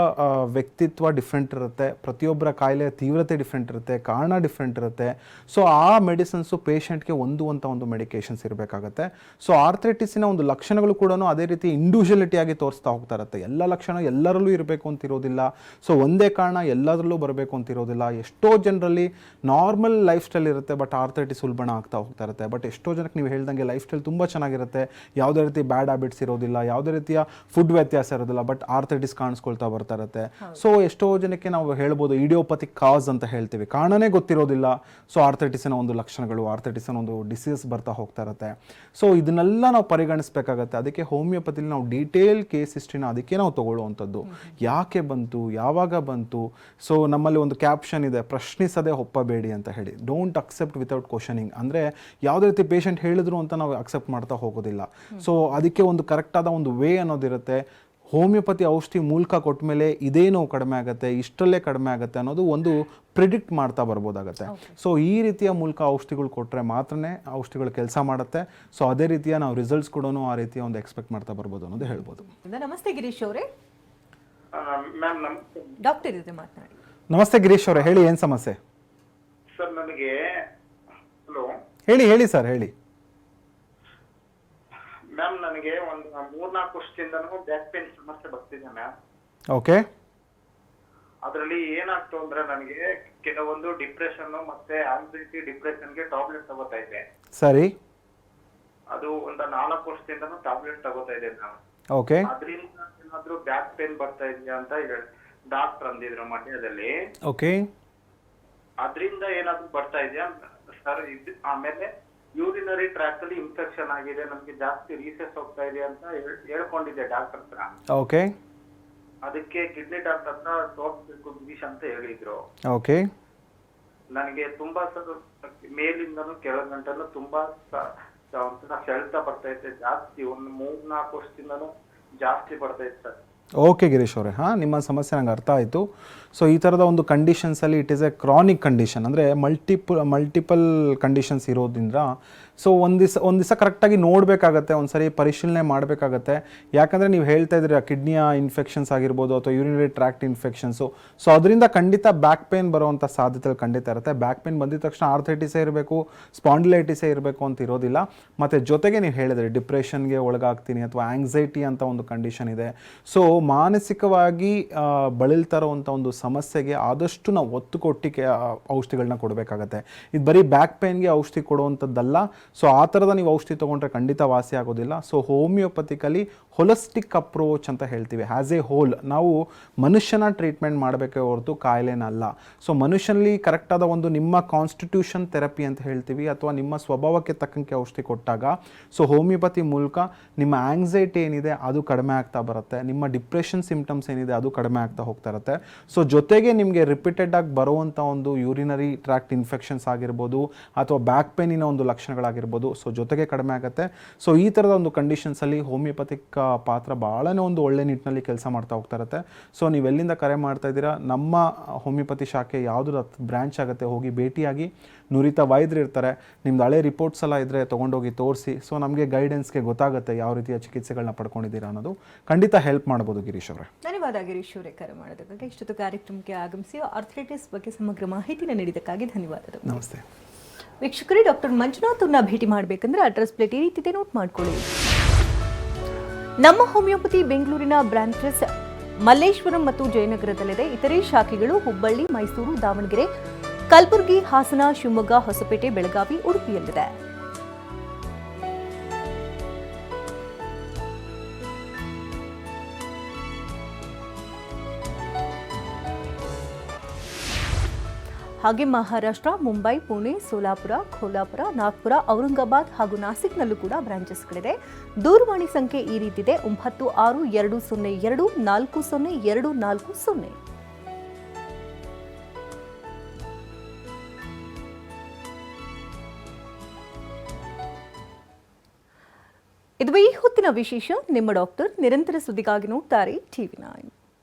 ವ್ಯಕ್ತಿತ್ವ ಡಿಫ್ರೆಂಟ್ ಇರುತ್ತೆ, ಪ್ರತಿಯೊಬ್ಬರ ಕಾಯಿಲೆಯ ತೀವ್ರತೆ ಡಿಫ್ರೆಂಟ್ ಇರುತ್ತೆ, ಕಾರಣ ಡಿಫ್ರೆಂಟ್ ಇರುತ್ತೆ. ಸೊ ಆ ಮೆಡಿಸಿನ್ಸು ಪೇಷಂಟ್ಗೆ ಹೊಂದುವಂಥ ಒಂದು ಮೆಡಿಕೇಷನ್ಸ್ ಇರಬೇಕಾಗತ್ತೆ. ಸೊ ಆರ್ಥ್ರೈಟಿಸಿನ ಒಂದು ಲಕ್ಷಣಗಳು ಕೂಡ ಅದೇ ರೀತಿ ಇಂಡಿವಿಜುವಲಿಟಿಯಾಗಿ ತೋರಿಸ್ತಾ ಹೋಗ್ತಾ ಇರುತ್ತೆ. ಎಲ್ಲ ಲಕ್ಷಣ ಎಲ್ಲರಲ್ಲೂ ಇರಬೇಕು ಅಂತಿರೋದಿಲ್ಲ. ಸೊ ಒಂದೇ ಕಾರಣ ಎಲ್ಲದರಲ್ಲೂ ಬರಬೇಕು ಅಂತಿರೋದಿಲ್ಲ. ಎಷ್ಟೋ ಜನರಲ್ಲಿ ನಾರ್ಮಲ್ ಲೈಫ್ ಸ್ಟೈಲ್ ಇರುತ್ತೆ, ಬಟ್ ಆರ್ಥ್ರೈಟಿಸ್ ಉಲ್ಬಣ ಆಗ್ತಾ ಹೋಗ್ತಾ ಇರುತ್ತೆ. ಬಟ್ ಎಷ್ಟೋ ಜನಕ್ಕೆ ನೀವು ಹೇಳ್ದಂಗೆ ಲೈಫ್ ಸ್ಟೈಲ್ ತುಂಬ ಚೆನ್ನಾಗಿರುತ್ತೆ, ಯಾವುದೇ ರೀತಿ ಬ್ಯಾಡ್ ಹ್ಯಾಬಿಟ್ಸ್ ಇರೋದಿಲ್ಲ, ಯಾವುದೇ ರೀತಿಯ ಫುಡ್ ವ್ಯತ್ಯಾಸ ಇರೋದಿಲ್ಲ, ಬಟ್ ಆರ್ಥ್ರೈಟಿಸ್ ಕಾಣಿಸ್ಕೊಳ್ತಾ ಬರ್ತಾ ಇರುತ್ತೆ. ಸೊ ಎಷ್ಟೋ ಜನಕ್ಕೆ ನಾವು ಹೇಳ್ಬೋದು ಇಡಿಯೋಪತಿಕ್ ಕಾಸ್ ಅಂತ ಹೇಳ್ತೀವಿ, ಕಾರಣನೇ ಗೊತ್ತಿರೋದಿಲ್ಲ. ಸೊ ಆರ್ಥ್ರೈಟಿಸಿನ ಒಂದು ಲಕ್ಷಣಗಳು, ಆರ್ಥ್ರೈಟಿಸಿನ ಒಂದು ಡಿಸೀಸ್ ಬರ್ತಾ ಹೋಗ್ತಾ ಇರುತ್ತೆ. ಸೊ ಇದನ್ನೆಲ್ಲ ನಾವು ಪರಿಗಣಿಸಬೇಕಾಗತ್ತೆ. ಅದಕ್ಕೆ ಹೋಮಿಯೋಪತಿಲಿ ನಾವು ಡೀಟೇಲ್ ಕೇಸ್ ಹಿಸ್ಟ್ರಿನ ಅದಕ್ಕೆ ನಾವು ತಗೊಳ್ಳುವಂಥದ್ದು. ಯಾಕೆ ಬಂತು, ಯಾವಾಗ ಬಂತು. ಸೊ ನಮ್ಮಲ್ಲಿ ಒಂದು ಕ್ಯಾಪ್ಷನ್ ಇದೆ, ಪ್ರಶ್ನಿಸದೆ ಒಪ್ಪಬೇಡಿ ಅಂತ ಹೇಳಿ. Don't accept without questioning. ಅಂದರೆ ಯಾವುದೇ ರೀತಿ ಪೇಷಂಟ್ ಹೇಳಿದ್ರು ಅಂತ ನಾವು ಅಕ್ಸೆಪ್ಟ್ ಮಾಡ್ತಾ ಹೋಗೋದಿಲ್ಲ. ಸೊ ಅದಕ್ಕೆ ಒಂದು ಕರೆಕ್ಟಾದ ಒಂದು ವೇ ಅನ್ನೋದಿರುತ್ತೆ. ಹೋಮಿಯೋಪತಿ ಔಷಧಿ ಮೂಲಕ ಕೊಟ್ಟ ಮೇಲೆ ಇದೇ ನೋವು ಕಡಿಮೆ ಆಗುತ್ತೆ, ಇಷ್ಟರಲ್ಲೇ ಕಡಿಮೆ ಆಗುತ್ತೆ ಅನ್ನೋದು ಒಂದು ಪ್ರಿಡಿಕ್ಟ್ ಮಾಡ್ತಾ ಬರ್ಬೋದಾಗತ್ತೆ. ಸೊ ಈ ರೀತಿಯ ಮೂಲಕ ಔಷಧಿಗಳು ಕೊಟ್ಟರೆ ಮಾತ್ರನೇ ಔಷಧಿಗಳು ಕೆಲಸ ಮಾಡುತ್ತೆ. ಸೊ ಅದೇ ರೀತಿಯ ನಾವು ರಿಸಲ್ಟ್ಸ್ ಕೂಡ ಆ ರೀತಿಯ ಒಂದು ಎಕ್ಸ್ಪೆಕ್ಟ್ ಮಾಡ್ತಾ ಬರ್ಬೋದು ಅನ್ನೋದು ಹೇಳ್ಬೋದು. ನಮಸ್ತೆ ಗಿರೀಶ್ ಅವರೇ. ಮ್ಯಾಮ್ ನಮಸ್ತೆ. ಡಾಕ್ಟರ್ ಜೊತೆ ಮಾತನಾಡಿ. ನಮಸ್ತೆ ಗಿರೀಶ್ ಅವರೇ, ಹೇಳಿ ಏನು ಸಮಸ್ಯೆ? ಸರ್ ನನಗೆ ಹಲೋ ಹೇಳಿ ಸರ್ ಹೇಳಿ. ಮ್ಯಾಮ್ ನನಗೆ ಒಂದು 3-4 ವರ್ಷದಿಂದನೂ ಬ್ಯಾಕ್ ಪೇನ್ ಸಮಸ್ಯೆ ಬರ್ತಿದೆ ಮ್ಯಾಮ್. ಓಕೆ. ಅದರಲ್ಲಿ ಏನಾಗ್ತು ಅಂದ್ರೆ ನನಗೆ ಕೆಲವೊಂದು ಡಿಪ್ರೆಷನ್ ಮತ್ತೆ ಆಂಗ್ಸೈಟಿ ಡಿಪ್ರೆಷನ್ಗೆ ಟಾಬ್ಲೆಟ್ ತಗೋತಾ ಇದ್ದೆ. ಸರಿ. ಅದು ಒಂದು 4 ವರ್ಷದಿಂದನೂ ಟಾಬ್ಲೆಟ್ ತಗೋತಾ ಇದ್ದೆ ಮ್ಯಾಮ್. ಓಕೆ. ಅದರಿಂದ ಏನಾದ್ರೂ ಬ್ಯಾಕ್ ಪೇನ್ ಬರ್ತಾ ಇದೆಯಾ ಅಂತ ಡಾಕ್ಟರ್ ಅಂದಿದ್ರು ಮಂಡ್ಯದಲ್ಲಿ. ಓಕೆ. ಅದರಿಂದ ಏನಾದ್ರೂ ಬರ್ತಾ ಇದೆಯಾ ಸರ್? ಆಮೇಲೆ ಯೂರಿನರಿ ಟ್ರ್ಯಾಕ್ ಅಲ್ಲಿ ಇನ್ಫೆಕ್ಷನ್ ಆಗಿದೆ, ನಮ್ಗೆ ಜಾಸ್ತಿ ರೀಸೆಸ್ ಹೋಗ್ತಾ ಇದೆ ಅಂತ ಹೇಳ್ಕೊಂಡಿದ್ದೆ ಡಾಕ್ಟರ್ ಹತ್ರ. ಓಕೆ. ಅದಕ್ಕೆ ಕಿಡ್ನಿ ಡಾಕ್ಟರ್ ಹತ್ರ ತೋರಿಸ್ಬೇಕು ಗಿರೀಶ್ ಅಂತ ಹೇಳಿದ್ರು. ಓಕೆ. ನನಗೆ ತುಂಬಾ ಮೇಲಿಂದನೂ ಕೆಳಗಂಟನು ತುಂಬಾ ಒಂಥರ ಸೆಳೆತ ಬರ್ತಾ ಇತ್ತು ಜಾಸ್ತಿ. ಒಂದು 3-4 ವರ್ಷದಿಂದನೂ ಜಾಸ್ತಿ ಬರ್ತಾ ಇತ್ತು ಸರ್. ಓಕೆ ಗಿರೀಶ್ ಅವರೇ, ಹಾಂ ನಿಮ್ಮ ಸಮಸ್ಯೆ ನಂಗೆ ಅರ್ಥ ಆಯಿತು. ಸೊ ಈ ಥರದ ಒಂದು ಕಂಡೀಷನ್ಸಲ್ಲಿ it is a chronic condition, ಅಂದರೆ ಮಲ್ಟಿಪಲ್ ಕಂಡೀಷನ್ಸ್ ಇರೋದ್ರಿಂದ ಸೊ ಒಂದು ದಿವಸ ಕರೆಕ್ಟಾಗಿ ನೋಡಬೇಕಾಗತ್ತೆ, ಒಂದು ಸರಿ ಪರಿಶೀಲನೆ ಮಾಡಬೇಕಾಗತ್ತೆ. ಯಾಕಂದರೆ ನೀವು ಹೇಳ್ತಾ ಇದ್ದೀರಿ ಕಿಡ್ನಿಯ ಇನ್ಫೆಕ್ಷನ್ಸ್ ಆಗಿರ್ಬೋದು ಅಥವಾ ಯೂರಿನರಿ ಟ್ರ್ಯಾಕ್ಟ್ ಇನ್ಫೆಕ್ಷನ್ಸು. ಸೊ ಅದರಿಂದ ಖಂಡಿತ ಬ್ಯಾಕ್ ಪೇನ್ ಬರುವಂಥ ಸಾಧ್ಯತೆಗಳು ಖಂಡಿತ ಇರುತ್ತೆ. ಬ್ಯಾಕ್ ಪೇನ್ ಬಂದಿದ ತಕ್ಷಣ ಆರ್ಥ್ರೈಟಿಸೇ ಇರಬೇಕು, ಸ್ಪಾಂಡಿಲೈಟಿಸೇ ಇರಬೇಕು ಅಂತ ಇರೋದಿಲ್ಲ. ಮತ್ತು ಜೊತೆಗೆ ನೀವು ಹೇಳಿದ್ರಿ ಡಿಪ್ರೆಷನ್ಗೆ ಒಳಗಾಗ್ತೀನಿ ಅಥವಾ ಆಂಗ್ಸೈಟಿ ಅಂತ ಒಂದು ಕಂಡೀಷನ್ ಇದೆ. ಸೊ ಮಾನಸಿಕವಾಗಿ ಬಳಲ್ತಾ ಇರೋವಂಥ ಒಂದು ಸಮಸ್ಯೆಗೆ ಆದಷ್ಟು ನಾವು ಒತ್ತು ಕೊಟ್ಟು ಔಷಧಿಗಳನ್ನ ಕೊಡಬೇಕಾಗತ್ತೆ. ಇದು ಬರೀ ಬ್ಯಾಕ್ ಪೇನ್ಗೆ ಔಷಧಿ ಕೊಡುವಂಥದ್ದಲ್ಲ. ಸೊ ಆ ಥರದ ನೀವು ಔಷಧಿ ತೊಗೊಂಡ್ರೆ ಖಂಡಿತ ವಾಸಿ ಆಗೋದಿಲ್ಲ. ಸೊ ಹೋಮಿಯೋಪತಿಕಲಿ ಹೊಲಿಸ್ಟಿಕ್ ಅಪ್ರೋಚ್ ಅಂತ ಹೇಳ್ತೀವಿ. ಆ್ಯಸ್ ಎ ಹೋಲ್ ನಾವು ಮನುಷ್ಯನ ಟ್ರೀಟ್ಮೆಂಟ್ ಮಾಡಬೇಕೇ ಹೊರತು ಕಾಯಿಲೆನಲ್ಲ. ಸೊ ಮನುಷ್ಯನಲ್ಲಿ ಕರೆಕ್ಟಾದ ಒಂದು ನಿಮ್ಮ ಕಾನ್ಸ್ಟಿಟ್ಯೂಷನ್ ಥೆರಪಿ ಅಂತ ಹೇಳ್ತೀವಿ, ಅಥವಾ ನಿಮ್ಮ ಸ್ವಭಾವಕ್ಕೆ ತಕ್ಕಂಗೆ ಔಷಧಿ ಕೊಟ್ಟಾಗ ಸೊ ಹೋಮಿಯೋಪತಿ ಮೂಲಕ ನಿಮ್ಮ ಆಂಗ್ಸೈಟಿ ಏನಿದೆ ಅದು ಕಡಿಮೆ ಆಗ್ತಾ ಬರುತ್ತೆ, ನಿಮ್ಮ ಡಿಪ್ರೆಷನ್ ಸಿಂಪ್ಟಮ್ಸ್ ಏನಿದೆ ಅದು ಕಡಿಮೆ ಆಗ್ತಾ ಹೋಗ್ತಾ ಇರುತ್ತೆ. ಸೊ ಜೊತೆಗೆ ನಿಮಗೆ ರಿಪೀಟೆಡ್ ಆಗಿ ಬರುವಂಥ ಒಂದು ಯೂರಿನರಿ ಟ್ರ್ಯಾಕ್ಟ್ ಇನ್ಫೆಕ್ಷನ್ಸ್ ಆಗಿರ್ಬೋದು ಅಥವಾ ಬ್ಯಾಕ್ ಪೇನಿನ ಒಂದು ಲಕ್ಷಣಗಳಾಗಿರ್ಬೋದು, ಸೊ ಜೊತೆಗೆ ಕಡಿಮೆ ಆಗುತ್ತೆ. ಸೊ ಈ ಥರದ ಒಂದು ಕಂಡೀಷನ್ಸಲ್ಲಿ ಹೋಮಿಯೋಪತಿಕ್ ಪಾತ್ರ ಭಾಳನೇ ಒಂದು ಒಳ್ಳೆ ನಿಟ್ಟಿನಲ್ಲಿ ಕೆಲಸ ಮಾಡ್ತಾ ಹೋಗ್ತಾ ಇರುತ್ತೆ. ಸೊ ನೀವೆಲ್ಲಿಂದ ಕರೆ ಮಾಡ್ತಾ ಇದ್ದೀರಾ, ನಮ್ಮ ಹೋಮಿಯೋಪತಿ ಶಾಖೆ ಯಾವುದು ಬ್ರ್ಯಾಂಚ್ ಆಗುತ್ತೆ ಹೋಗಿ ಭೇಟಿಯಾಗಿ, ನುರಿತ ವೈದ್ಯರು ಇರ್ತಾರೆ, ನಿಮ್ದು ಹಳೆ ರಿಪೋರ್ಟ್ಸ್ ಎಲ್ಲ ಇದ್ದರೆ ತೊಗೊಂಡೋಗಿ ತೋರಿಸಿ. ಸೊ ನಮಗೆ ಗೈಡೆನ್ಸ್ಗೆ ಗೊತ್ತಾಗುತ್ತೆ ಯಾವ ರೀತಿಯ ಚಿಕಿತ್ಸೆಗಳನ್ನ ಪಡ್ಕೊಂಡಿದ್ದೀರಾ ಅನ್ನೋದು. ಖಂಡಿತ ಹೆಲ್ಪ್ ಮಾಡ್ಬೋದು ಗಿರೀಶ್ ಅವರೇ. ಧನ್ಯವಾದ ಗಿರೀಶ್ ಅವರೇ ಕರೆ ಮಾಡೋದಕ್ಕಾಗಿ. ಇಷ್ಟೊತ್ತು ಕಾರ್ಯಕ್ರಮಕ್ಕೆ ಆಗಮಿಸಿ ಆರ್ಥರೈಟಿಸ್ ಬಗ್ಗೆ ಸಮಗ್ರ ಮಾಹಿತಿನ ನೀಡಿದ್ದಕ್ಕಾಗಿ ಧನ್ಯವಾದಗಳು. ನಮಸ್ತೆ ವೀಕ್ಷಕರೇ, ಡಾಕ್ಟರ್ ಮಂಜುನಾಥ್ ಅವ್ರನ್ನ ಭೇಟಿ ಮಾಡಬೇಕಂದ್ರೆ ಅಡ್ರೆಸ್ ಪ್ಲೇಟ್ ಈ ರೀತಿ ನೋಟ್ ಮಾಡ್ಕೊಳ್ಳಿ. ನಮ್ಮ ಹೋಮಿಯೋಪತಿ ಬೆಂಗಳೂರಿನ ಬ್ರಾಂಚಸ್ ಮಲ್ಲೇಶ್ವರಂ ಮತ್ತು ಜಯನಗರದಲ್ಲಿದೆ. ಇತರೆ ಶಾಖೆಗಳು ಹುಬ್ಬಳ್ಳಿ, ಮೈಸೂರು, ದಾವಣಗೆರೆ, ಕಲಬುರಗಿ, ಹಾಸನ, ಶಿವಮೊಗ್ಗ, ಹೊಸಪೇಟೆ, ಬೆಳಗಾವಿ, ಉಡುಪಿಯಲ್ಲಿದೆ. ಹಾಗೆ ಮಹಾರಾಷ್ಟ್ರ, ಮುಂಬೈ, ಪುಣೆ, ಸೋಲಾಪುರ, ಖೋಲಾಪುರ, ನಾಗ್ಪುರ, ಔರಂಗಾಬಾದ್ ಹಾಗೂ ನಾಸಿಕ್ನಲ್ಲೂ ಕೂಡ ಬ್ರಾಂಚಸ್ಗಳಿದೆ. ದೂರವಾಣಿ ಸಂಖ್ಯೆ ಈ ರೀತಿದೆ: 9620240240. ಇದು ಈ ಹೊತ್ತಿನ ವಿಶೇಷ. ನಿಮ್ಮ ಡಾಕ್ಟರ್ ನಿರಂತರ ಸುದ್ದಿಗಾಗಿ ನೋಡ್ತಾರೆ TV9.